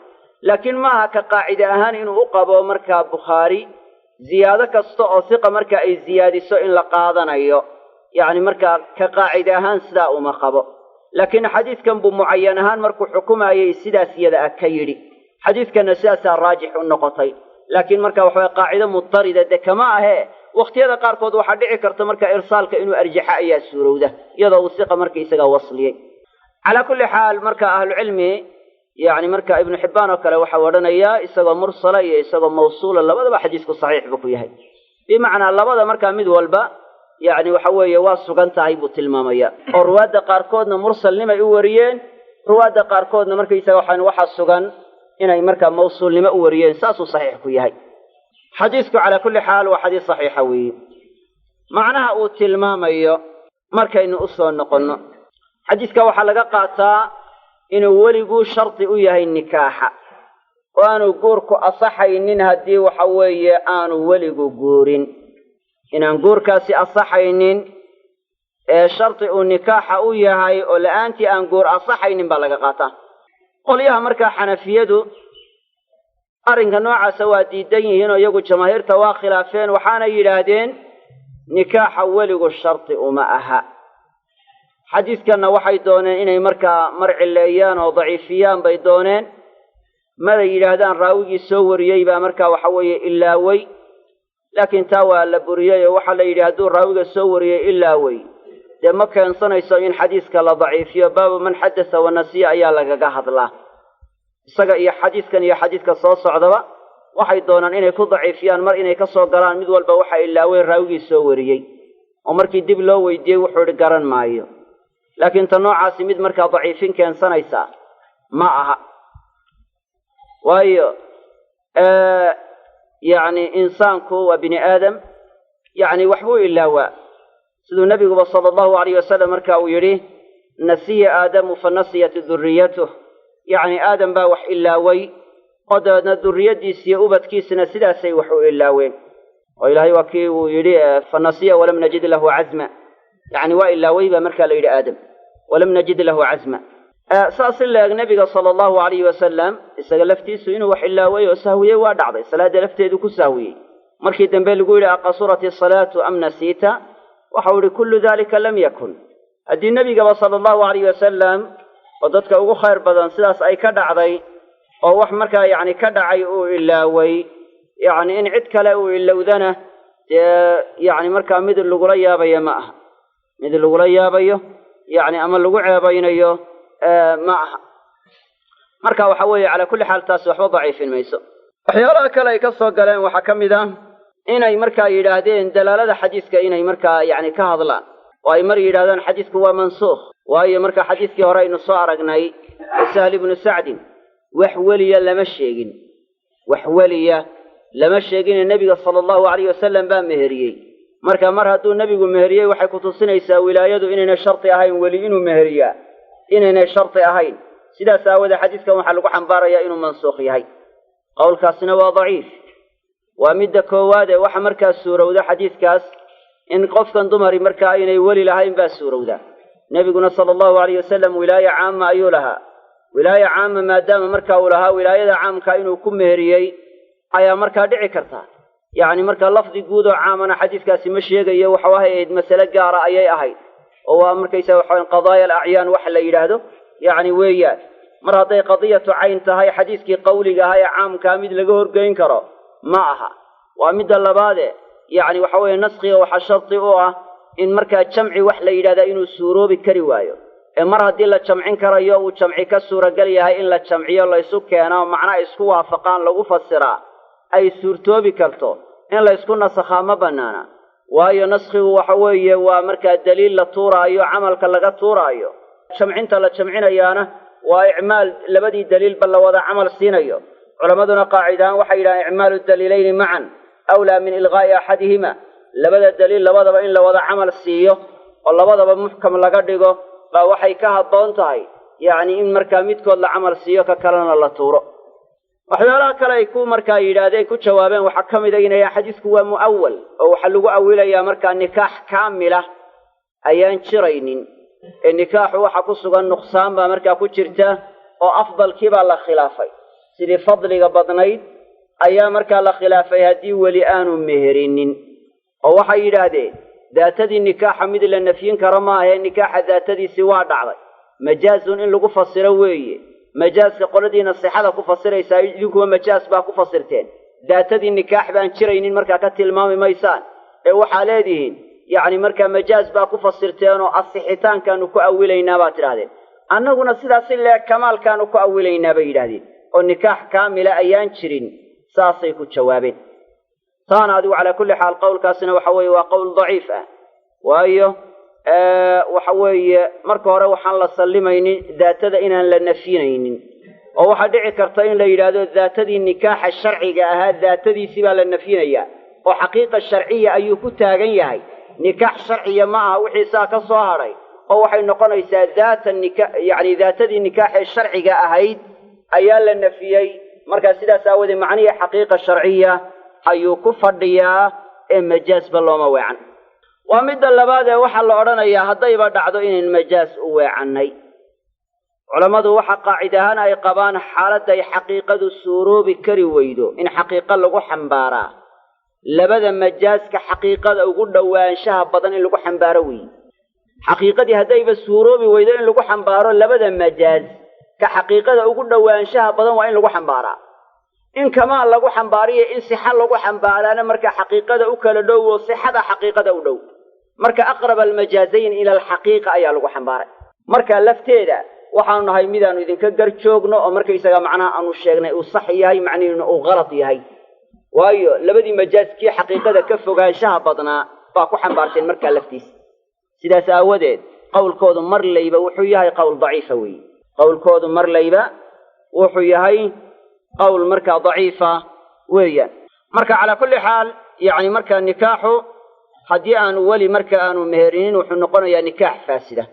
S1: laakiin ma aha ka qaacida ahaan inuu u qabo marka Bukhari ziyaado kasto oo siqa marka ay ziyaadiso in la qaadanayo yaani marka ka qaacida ahaan sida uma qabo laakiin xadiiskan buu muayyan ahaan markuu xukumayay sidaas iyada ka yiri xadiiskan sidaas raajix u noqotay لكن مركا وحوي قاعدة مضطردة كما هي وقتها قاركود waxa dhici karta marka irsaalka inuu arjaxa ayaa suurowda iyadoo wasiqa marka isaga wasliyay ala kulli xaal marka ahlu cilmi yaani marka ibn hibban oo kale waxa wadanaya isagoo mursala iyo isagoo mawsuula labadaba xadiisku saxiix buu ku yahay bimaana labada marka mid walba yaani waxa weeye waa sugan tahay buu tilmaamaya oo ruwaada qaarkoodna mursalnimo ay u wariyeen ruwaada qaarkoodna marka isaga waxa sugan inay marka mawsuulnimo u wariyeen saasu saxiix ku yahay xadiisku ala kulli xaal waa xadiis saxiix weey macnaha uu tilmaamayo markaynu u soo noqono xadiiska waxa laga qaataa inuu waligu sharti u yahay nikaaxa oo aanu guurku asaxaynin hadii waxa weeye aanu waligu guurin inaan guurkaasi asaxaynin ee sharti uu nikaaxa u yahay oo la'aanti aan guur asaxaynin baa laga qaataa qoliyaha marka xanafiyadu arinka noocaas waa diidan yihiin oo iyagu jamaahiirta waa khilaafeen waxaana yiraahdeen nikaaxa waligu sharti uma aha xadiidkanna waxay dooneen inay markaa marcileeyaan oo daciifiyaan bay dooneen maday yidhaahdaan raawigii soo wariyey baa markaa waxa weeye ilaawey laakiin taa waa la buriyey oo waxaa la yidhi hadduu raawiga soo wariyey ilaawey dee ma keensanayso in xadiiska la daciifiyo baabu man xaddatha wa nasiya ayaa lagaga hadlaa isaga iyo xadiiskan iyo xadiidka soo socdaba waxay doonaan inay ku daciifiyaan mar inay ka soo galaan mid walba waxa ilaaween raawigii soo wariyey oo markii dib loo weydiiyey wuxuu idhi garan maayo laakiin ta noocaasi mid markaa daciifin keensanaysa ma aha waayo yacni insaanku waa bini aadam yacni waxbuu ilaawaa siduu nebiguba sala allahu alayh wasalam marka uu yidhi nasiya aadamu fa nasiyat duriyatuh yacni aadam baa wax ilaaway oo dabeedna durriyaddiisiiyo ubadkiisina sidaasay wax u ilaaween oo ilaahay waa kii uu yidhi fa nasiya walam najid lahu cazma yacni waa ilaaway baa markaa la yidhi aadam walam najid lahu cazma saas in la eg nebiga sala allahu alayhi wasalam isaga laftiisu inuu wax ilaaway oo sahwiyey waa dhacday salaadda lafteedu ku sahwiyey markii dambe lagu yidhi aqasurat isalaatu am nasiita waxau ihi kullu dalika lam yakun haddii nebigaba sala allahu alayhi wasalam oo dadka ugu khayr badan sidaas ay ka dhacday oo wax markaa yacni ka dhacay uu ilaaway yacni in cid kale uu ilowdana dee yacni markaa mid lagula yaabayo ma aha mid lagula yaabayo yacni ama lagu ceebaynayo ma aha marka waxa weeye calaa kulli xaal taasi waxba daciifin mayso waxyaalaha kale ay ka soo galeen waxaa ka mid ah inay markaa yidhaahdeen dalaalada xadiiska inay markaa yacni ka hadlaan oo ay mar yidhahdaan xadiisku waa mansuukh waayo marka xadiiskii hore aynu soo aragnay sahl ibnu sacdin wax weliya lama sheegin wax weliya lama sheegine nebiga sala allahu alayh wasalam baa meheriyey marka mar hadduu nebigu meheriyey waxay ku tusinaysaa wilaayadu inaynay sharti ahayn weli inuu meheriyaa inaynay sharti ahayn sidaas aawoodee xadiiskan waxaa lagu xambaarayaa inuu mansuukh yahay qowlkaasina waa daciif waa midda koowaadee waxa markaa suurowda xadiiskaas in qofkan dumari markaa aynay weli lahayn baa suurowda nebiguna sala allahu alayh wasalam wilaaya caama ayuu lahaa wilaaya caama maadaama marka uu lahaa wilaayada caamka inuu ku meheriyey ayaa markaa dhici karta yacni marka lafdi guud oo caamana xadiiskaasi ma sheegayo waxau ahayd masale gaara ayay ahayd oo waa markaysaa waxaweyn qadaaya alacyaan waxa la yidhaahdo yacni weeyaan mar hadday qadiyatu cayn tahay xadiiskii qawliga ahaa ee caamkaa mid laga horgeyn karo ma aha waa midda labaade yacni waxa weeye naskiga waxaa shardi u ah in markaa jamci wax la yidhahdaa inuu suuroobi kari waayo ee mar haddii la jamcin karayo uu jamci ka suuragal yahay in la jamciyo laysu keeno macnaa isku waafaqaan lagu fasiraa ay suurtoobi karto in laysku nasakhaa ma bannaana waayo naskigu waxa weeye waa markaa daliil la tuuraayo camalka laga tuuraayo jamcinta la jamcinayaana waa icmaal labadii daliilba la wada camal siinayo culammaduna qaacidahaan waxay yidhahaan icmaalu daliilayni macan awlaa min ilqaa'i axadihima labada daliil labadaba in la wada camal siiyo oo labadaba muxkam laga dhigo baa waxay ka habboon tahay yacni in markaa midkood la camal siiyo ka kalena la tuuro waxyaalaha kale ay ku markaa yidhaahdeen ku jawaabeen waxaa ka mid a inay xadiisku waa mu'awal oo waxaa lagu awilayaa markaa nikaax kaamila ayaan jiraynin ee nikaaxu waxa ku sugan nuqsaan baa markaa ku jirta oo afdalkii baa la khilaafay sidii fadliga badnayd ayaa markaa la khilaafay haddii weli aanu meherinin oo waxay yidhaahdeen daatadii nikaaxa mid la nafyin karo maahae nikaaxa daatadiisii waa dhacday majaazun in lagu fasiro weeye majaaska qoladiina sixada ku fasiraysaa idinkuwa majaas baa ku fasirteen daatadii nikaax baan jiraynin markaa ka tilmaami maysaan ee waxaa leedihiin yacni markaa majaaz baa ku fasirteenoo asixitaankaanu ku awilaynaa baad tidhahdeen annaguna sidaas in leeg kamaalkaanu ku awilaynaa bay yidhahdeen oo nikaax kaamila ayaan jirin saasay ku jawaabeen taana adigu calaa kulli xaal qowlkaasina waxa weeye waa qowl daciif ah waayo waxa weeye marka hore waxaan la sallimaynin daatada inaan la nafyinaynin oo waxaa dhici karta in la yidhaahdo daatadii nikaaxa sharciga ahaa daatadiisii baa la nafyinayaa oo xaqiiqa sharciya ayuu ku taagan yahay nikaax sharciya ma aha wixii saa ka soo hadhay oo waxay noqonaysaa yacni daatadii nikaaxee sharciga ahayd ayaa la nafiyey markaa sidaas aawoodee macnihii xaqiiqa sharciya ayuu ku fadhiyaa ee majaasba looma weecan waa midda labaad ee waxaa la odhanayaa haddayba dhacdo inayn majaas u weecannay culammadu waxa qaacid ahaan ay qabaan xaaladday xaqiiqadu suuroobi kari weydo in xaqiiqo lagu xambaaraa labada majaaska xaqiiqada ugu dhowaanshaha badan in lagu xambaaro weeye xaqiiqadii haddayba suuroobi weydo in lagu xambaaro labada majaaz ka xaqiiqada ugu dhowaanshaha badan waa in lagu xambaaraa in kamaal lagu xambaariyo in sixa lagu xambaaraana marka xaqiiqada u kala dhow oo sixada xaqiiqada u dhow marka aqrab almajaazayn ila alxaqiiqa ayaa lagu xambaaray marka lafteeda waxaanu nahay midaanu idinka gar joogno oo markaysaga macnaha aanu sheegnay uu sax yahay macnihiina uu qalad yahay waayo labadii majaaskii xaqiiqada ka fogaanshaha badnaa baa ku xambaarteen markaa laftiisa sidaas aawadeed qowlkoodu marlayba wuxuu yahay qowl daciifa weeye qowlkoodu marlayba wuxuu yahay qowl markaa daciifa weeyaan marka calaa kulli xaal yacni markaa nikaaxu haddii aanu weli marka aanu meherinin wuxuu noqonayaa nikaax faasida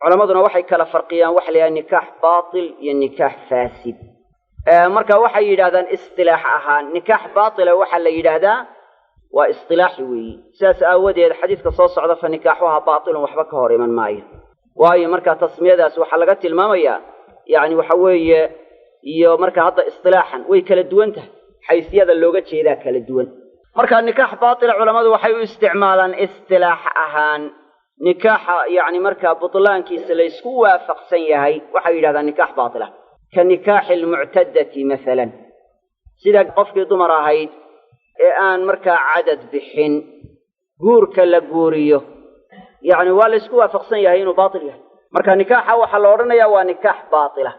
S1: culammaduna waxay kala farqiyaan waxa la yidhaha nikaax baatil iyo nikaax faasid marka waxay yidhahdaan istilaax ahaan nikaax baatila waxaa la yidhaahdaa waa istilaaxi weeyi sidaas aawadeed xadiidka soo socda fa nikaaxuha baatilun waxba ka hor iman maayo waayo markaa tasmiyadaas waxaa laga tilmaamayaa yacni waxa weeye iyo marka hadda istilaaxan way kala duwan tahay xaysiyada looga jeedaa kala duwan marka nikaax baatila culammadu waxay u isticmaalaan istilaax ahaan nikaaxa yacni markaa butlaankiisa laysku waafaqsan yahay waxay yidhahdaan nikaax baatila ka nikaaxi almuctadati masalan sida qofkii dumar ahayd ee aan markaa cadad bixin guurka la guuriyo yacni waa laysku waafaqsan yahay inuu baatil yahay marka nikaaxa waxaa la odhanayaa waa nikaax baatila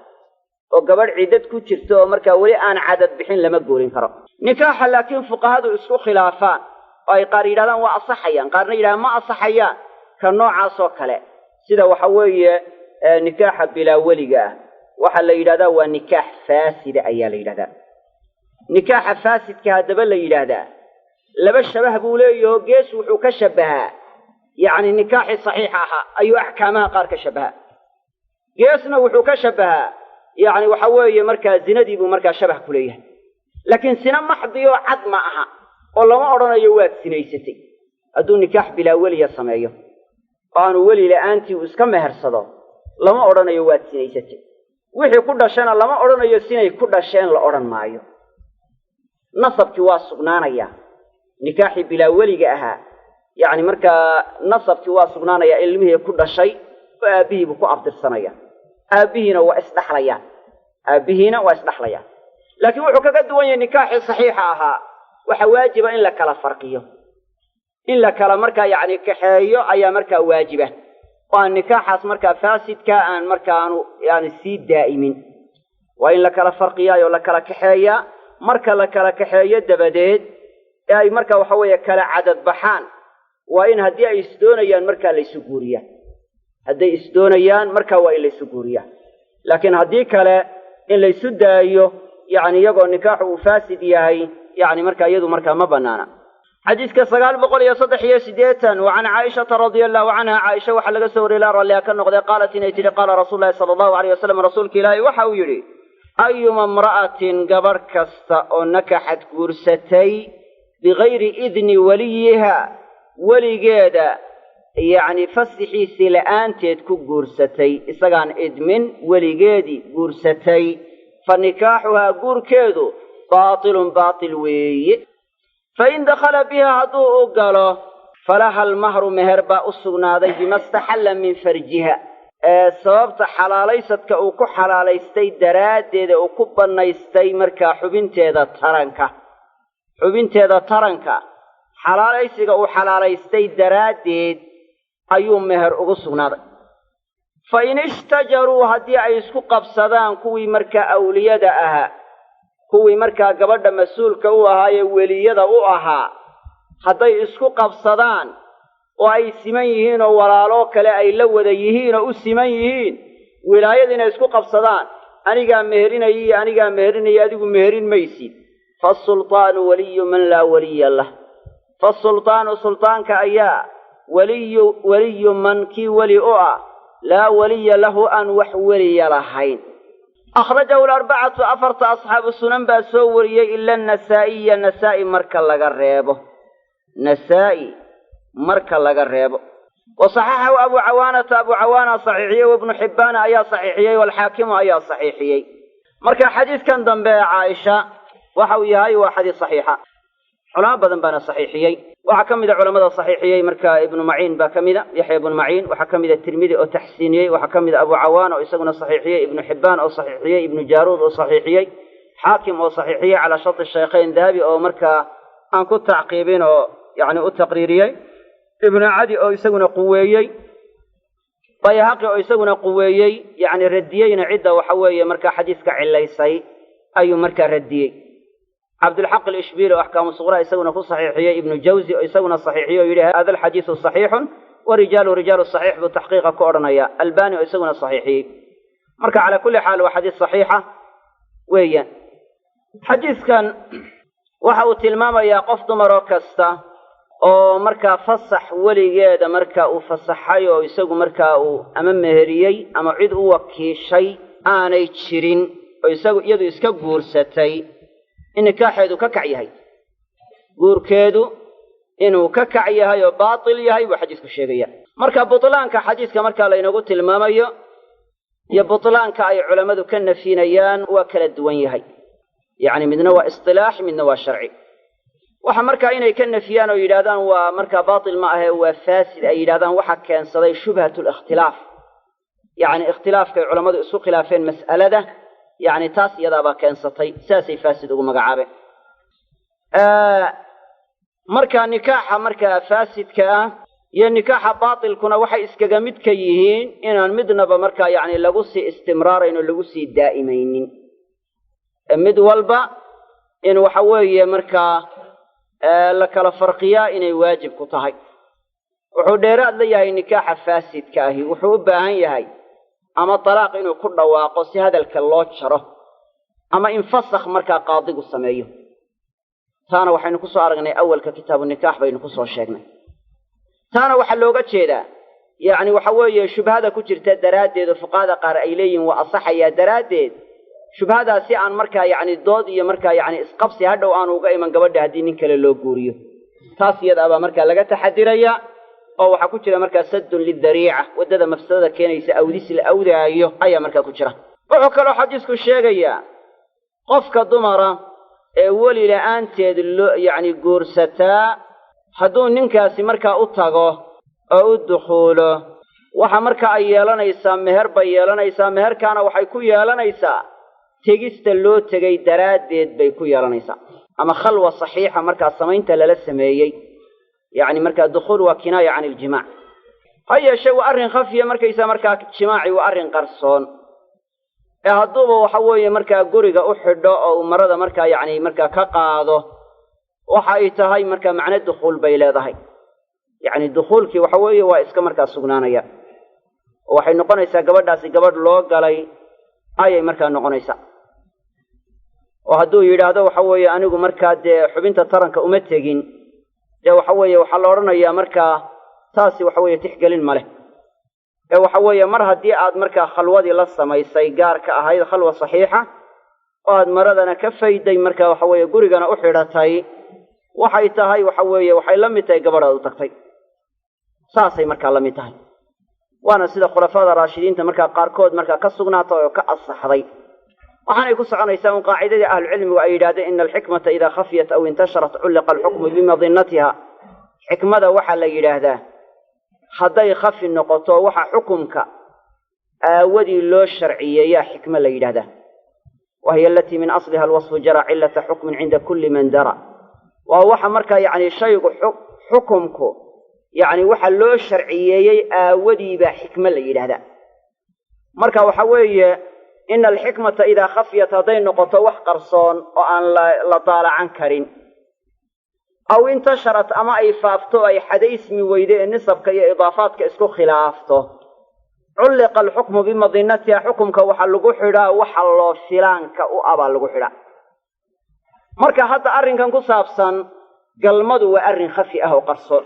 S1: oo gabadh ciddad ku jirto oo markaa weli aan cadad bixin lama guurin karo nikaaxa laakiin fuqahadu isku khilaafaan oo ay qaar yidhahdaan waa asaxayaan qaarna yidhahdaan ma asaxayaan ka noocaas oo kale sida waxa weeye nikaaxa bilaa weliga ah waxaa la yidhahdaa waa nikaax faasida ayaa la yidhahdaa nikaaxa faasidka haddaba la yidhaahdaa laba shabah buu leeyaho gees wuxuu ka shabahaa yacni nikaaxii saxiixa ahaa ayuu axkaamaha qaar ka shabahaa geesna wuxuu ka shabahaa yacni waxa weeye markaa zinadii buu markaa shabah ku leeyahay laakiin sina maxdiyoo cad ma aha oo lama odhanayo waad sinaysatay hadduu nikaax bilaa weliya sameeyo oo aanu weli la'aantii uu iska mehersado lama odhanayo waad sinaysatay wixii ku dhashana lama odhanayo sinay ku dhasheen la odhan maayo nasabkii waa sugnaanayaa nikaaxii bilaa weliga ahaa yacni markaa nasabkii waa sugnaanayaa ilmihii ku dhashay oo aabbihii buu ku abtirsanaya aabbihiina waa isdhaxlayaan laakiin wuxuu kaga duwan yahay nikaaxii saxiixa ahaa waxa waajiba in la kala farqiyo in la kala markaa yacni kaxeeyo ayaa markaa waajiba oo aan nikaaxaas markaa faasidka aan markaanu yani sii daa'imin waa in la kala farqiyaayoo la kala kaxeeyaa marka la kala kaxeeyo dabadeed ee ay markaa waxa weeye kala cadad baxaan waa in haddii ay isdoonayaan markaa laysu guuriyaa hadday isdoonayaan markaa waa in laysu guuriyaa laakiin haddii kale in laysu daayo yacni iyagoo nikaaxu uu faasid yahay yacni markaa iyadu markaa ma bannaana xadiiska 983 وعن عائشة رضي الله عنها عائشة وحا laga soo wariyay raalliga ka noqday qaalat inay tiri qaala rasuulullaahi sallallahu alayhi wasallam rasuulka ilaahay waxa uu yidhi ayuma imra'atin gabar kasta oo nakaxad guursatay bigayri idni waliyiha weligeeda yacni fasixiisii la'aanteed ku guursatay isagaan idmin weligeedii guursatay fa nikaaxuhaa guurkeedu baatilun baatil weeye fain dakhala biha hadduu u galo falaha almahru meher baa u sugnaaday bima istaxalla min farjiha ee sababta xalaalaysadka uu ku xalaalaystay daraaddeeda uu ku bannaystay markaa xubinteeda taranka xalaalaysiga uu xalaalaystay daraaddeed ayuu meher ugu sugnaaday fa in ishtajaruu haddii ay isku qabsadaan kuwii markaa awliyada ahaa kuwii markaa gabadha mas-uulka u ahaayee weliyada u ahaa hadday isku qabsadaan oo ay siman yihiin oo walaaloo kale ay la wada yihiin oo u siman yihiin wilaayada inay isku qabsadaan anigaa meherinaya iyo anigaa meherinaya adigu meherin maysid faasultaanu waliyu man laa waliya lah faasultaanu sultaanka ayaa waliyu man kii weli u ah laa waliya lahu aan wax weliya lahayn akhrajahu alarbacatu afarta asxaabu sunan baa soo wariyey ila anasaa'iya nasaa'i marka laga reebo wasaxaxahu abu cawaana saxiixiyey wabnu xibbaana ayaa saxiixiyey waalxaakimu ayaa saxiixiyey marka xadiidkan dambe ee caaisha waxa uu yahay waa xadiis saxiixa culamo badan baana saxiixiyey وحكمد علماء الصحيحيين مركا ابن معين باكمدة يحيى بن معين وحكمد الترمذي أو تحسيني وحكمد أبو عوان أو يسقون الصحيحية ابن حبان أو صحيحية ابن جارود أو صحيحية حاكم أو صحيحية على شرط الشيخين ذهبي أو مركا أن كنت تعقيبين أو يعني التقريرية ابن عدي أو يسقون قويي طيهاقي أو يسقون قويي يعني رديين عدة وحوية مركا حديثك عليسي أي مركا رديي عبد الحق الإشبيلي وأحكام الصغرى يسوون في صحيحية ابن جوزي يسوون الصحيحية ويقول هذا الحديث صحيح رجال الصحيح بالتحقيق كورنيا الباني يسوون الصحيحية مركا على كل حال وحديث صحيحة ويا حديث كان وحاوت الماما يا قفط مروكستا أو مركا فصح وليجاد مركا وفصحي ويسوق مركا أمام مهريي أما عيد وكي شيء أنا يتشرين ويسوق يدو يسكب بورستي إن نكاحيدو ككعيهاي غوركيدو إنه ككعيهاي وباطل يهاي وحديث كشيغيا مركا بطلان كحديث كمركا لينو تلمامايو يا بطلان كأي علماء كن فينيان وكل الدوان يهاي يعني من نوع اصطلاح من نوع شرعي waxa marka inay ka nafiyaan oo yiraahdaan waa marka baatil ma aha waa faasid ay yiraahdaan waxa keensaday shubhatul ikhtilaaf yani ikhtilaafka culimadu isku khilaafeen mas'alada yani taas iyada ba keensatay saasay faasid ugu magacaabeen marka nikaaxa marka faasidka iyo nikaaxa baatilkuna waxay iskaga mid ka yihiin inaan midnaba marka yani lagu sii istimraarayno lagu sii daa'imaynin mid walba in waxa weeye marka la kala farqiyaa inay waajib ku tahay wuxuu dheeraad la yahay nikaaxa faasidka ahi wuxuu u baahan yahay ama talaaq inuu ku dhawaaqo si hadalka loo jaro ama in fasakh marka qaadigu sameeyo taana waxaynu ku soo aragnay awalka kitaabu nikaax baynu ku soo sheegnay taana waxa looga jeedaa yani waxa weeye shubhada ku jirta daraadeed fuqaada qaar ay leeyihiin waa asaxaya daraadeed shubhadaasi aan markaa yani dood iyo markaa yani isqabsi hadhow aan uga iman gabadha haddii nin kale loo guuriyo taas iyada baa markaa laga taxadiraya oo waxaa ku jira markaa saddun lidariica waddada mafsadada keenaysa awdis la awdaayo ayaa markaa ku jira wuxuu kaloo xadiisku sheegayaa qofka dumara ee weli la'aanteed yani guursataa hadduu ninkaasi markaa u tago oo u dukhuulo waxa markaa ay yeelanaysaa meher bay yeelanaysaa meherkaana waxay ku yeelanaysaa tegista loo tegay daraaddeed bay ku yeelanaysaa ama khalwa saxiixa markaa samaynta lala sameeyey yani markaa dukhuul waa kinaaya can iljimaac ha yeeshee waa arrin khafiya markaysaa markaa jimaaci waa arrin qarsoon ee hadduuba waxa weeye markaa guriga u xidho oo marada markaa yani markaa ka qaado waxa ay tahay markaa macno dukhuul bay leedahay yani dukhuulkii waxa weeye waa iska markaa sugnaanaya oo waxay noqonaysaa gabadhaasi gabadh loo galay ayay markaa noqonaysaa oo hadduu yidhaahdo waxa weeye anigu markaa dee xubinta taranka uma tegin dee waxa weeye waxaa la odhanayaa markaa taasi waxa weeye tixgelin ma leh ee waxa weeye mar haddii aad markaa khalwadii la samaysay gaarka ahayd khalwa saxiixa oo aad maradana ka fayday markaa waxa weeye gurigana u xidhatay waxay tahay waxa weeye waxay la mid tahay gabadhaad u tagtay saasay markaa la mid tahay waana sida khulafada raashidiinta markaa qaarkood markaa ka sugnaatay oo ka asaxday waxaanay ku soconaysaa un qaacidadii ahlucilmigu ay yidhahdeen ina alxikmata idaa khafiyat aw intasharat culliqa alxukmu bimadinatiha xikmada waxaa la yidhaahdaa hadday khafi noqoto waxa xukumka aawadii loo sharciyeeyaa xikmo la yidhahdaa wahiya alatii min asliha alwasfu jara cilata xukmin cinda kulli man dara waa waxa markaa yani shaygu xukumku yani waxa loo sharciyeeyey aawadii baa xikmo la yidhaahdaa marka waxa weeye ina alxikmata idaa khafiyat hadday noqoto wax qarsoon oo aan la daalacan karin aw intasharat ama ay faafto ay xadaysmi weyde ee nisabka iyo idaafaadka isku khilaafto culliqa alxukmu bimadinatiha xukumka waxa lagu xidhaa waxa loo filaanka u abaa lagu xidhaa marka hadda arrinkan ku saabsan galmadu waa arrin khafi ah oo qarsoon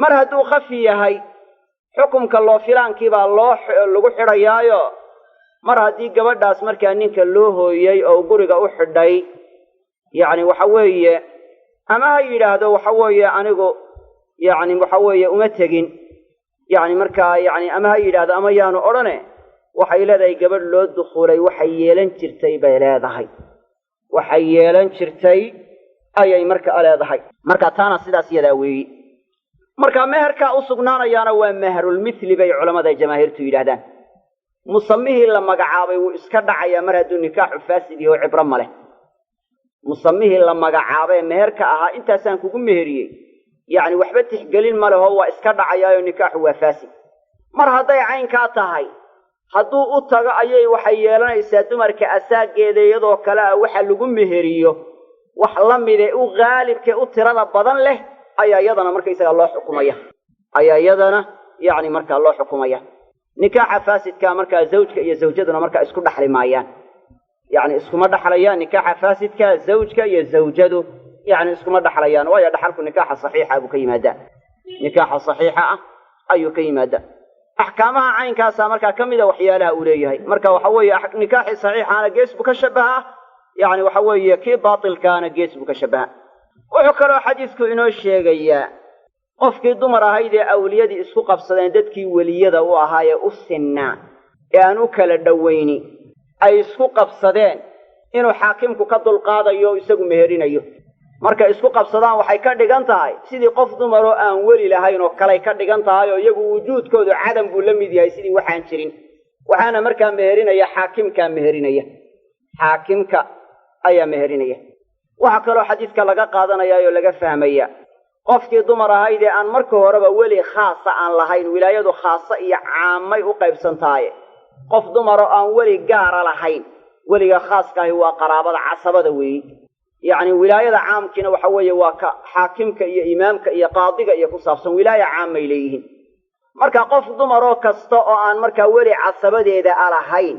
S1: mar hadduu khafi yahay xukumka loo filaankiibaa lagu xidhayaayo mar haddii gabadhaas markaa ninka loo hooyey oo guriga u xidhay yacni waxa weeye ama ha yidhaahdo waxa weeye anigu yacni waxa weeye uma tegin yacni markaa yacni ama ha yidhaahdo ama yaanu odhane waxay leedahay gabadh loo dukhuulay waxay yeelan jirtay bay leedahay waxay yeelan jirtay
S2: ayay marka leedahay marka taana sidaas yadaa weeyi marka meherka u sugnaanayaana waa meherul mithli bay culimada jamaahiirtu yiraahdaan musammihi la magacaabay wuu iska dhacayaa mar hadduu nikaaxu faasid yahay oo cibro ma leh musammihi la magacaabay meherka ahaa intaasaan kugu meheriyey yacni waxba tixgelin ma leho waa iska dhacayaayo nikaaxu waa faasid mar hadday caynkaa tahay hadduu u tago ayay waxay yeelanaysaa dumarka asaageeda iyadoo kale ah waxa lagu meheriyo wax la mide u qaalibka u tirada badan leh ayaa iyadana markaysaga loo xukumaya yacni markaa loo xukumaya nikaaxa faasidka markaa zawjka iyo zawjaduna markaa isku dhaxli maayaan yacni iskuma dhaxlayaan nikaaxa faasidka zawjka iyo zawjadu yacni iskuma dhaxlayaan waayo dhaxalku nikaaxa saxiixa buu ka yimaadaa nikaaxa saxiixa ah ayuu ka yimaadaa axkaamaha caynkaasaa markaa ka mida waxyaalaha uu leeyahay marka waxa weeye nikaaxii saxiixaana gees buu ka shabahaa yacni waxa weeye kii baatilkaana gees buu ka shabahaa wuxuu kaloo xadiisku inoo sheegayaa qofkii dumar ahayd ee awliyadii isku qabsadeen dadkii weliyada u ahaayee u sinnaa ee aan u kala dhowayni ay isku qabsadeen inuu xaakimku ka dulqaadayo o isagu meherinayo markay isku qabsadaan waxay ka dhigan tahay sidii qof dumaroo aan weli lahayn oo kaley ka dhigan tahay oo iyagu wujuudkoodu cadam buu la mid yahay sidii waxaan jirin waxaana markaa meherinaya xaakimka ayaa meherinaya waxaa kaloo xadiidka laga qaadanayaa oo laga fahmaya qofkii dumar ahayd ee aan marka horeba weli khaasa aan lahayn wilaayadu khaasa iyo caamay u qaybsan tahay qof dumaroo aan weli gaara lahayn weliga khaaskaahi waa qaraabada casabada weeyi yacni wilaayada caamkiina waxa weeye waa ka xaakimka iyo imaamka iyo qaadiga iyo ku saabsan wilaaya caamay leeyihiin marka qof dumaroo kasta oo aan markaa weli casabadeeda lahayn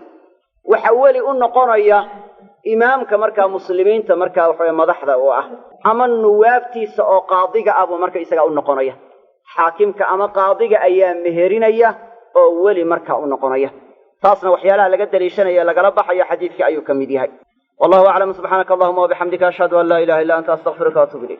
S2: waxa weli u noqonaya imaamka markaa muslimiinta markaa waxa madaxda u ah ama nuwaabtiisa oo qaadiga ah buu marka isaga u noqonaya xaakimka ama qaadiga ayaa meherinaya oo weli markaa u noqonaya taasna waxyaalaha laga daliishanaya lagala baxayo xadiidka ayuu ka mid yahay والله أعلم سبحانك اللهم وبحمدك أشهد أن لا إله إلا أنت أستغفرك وأتوب إليك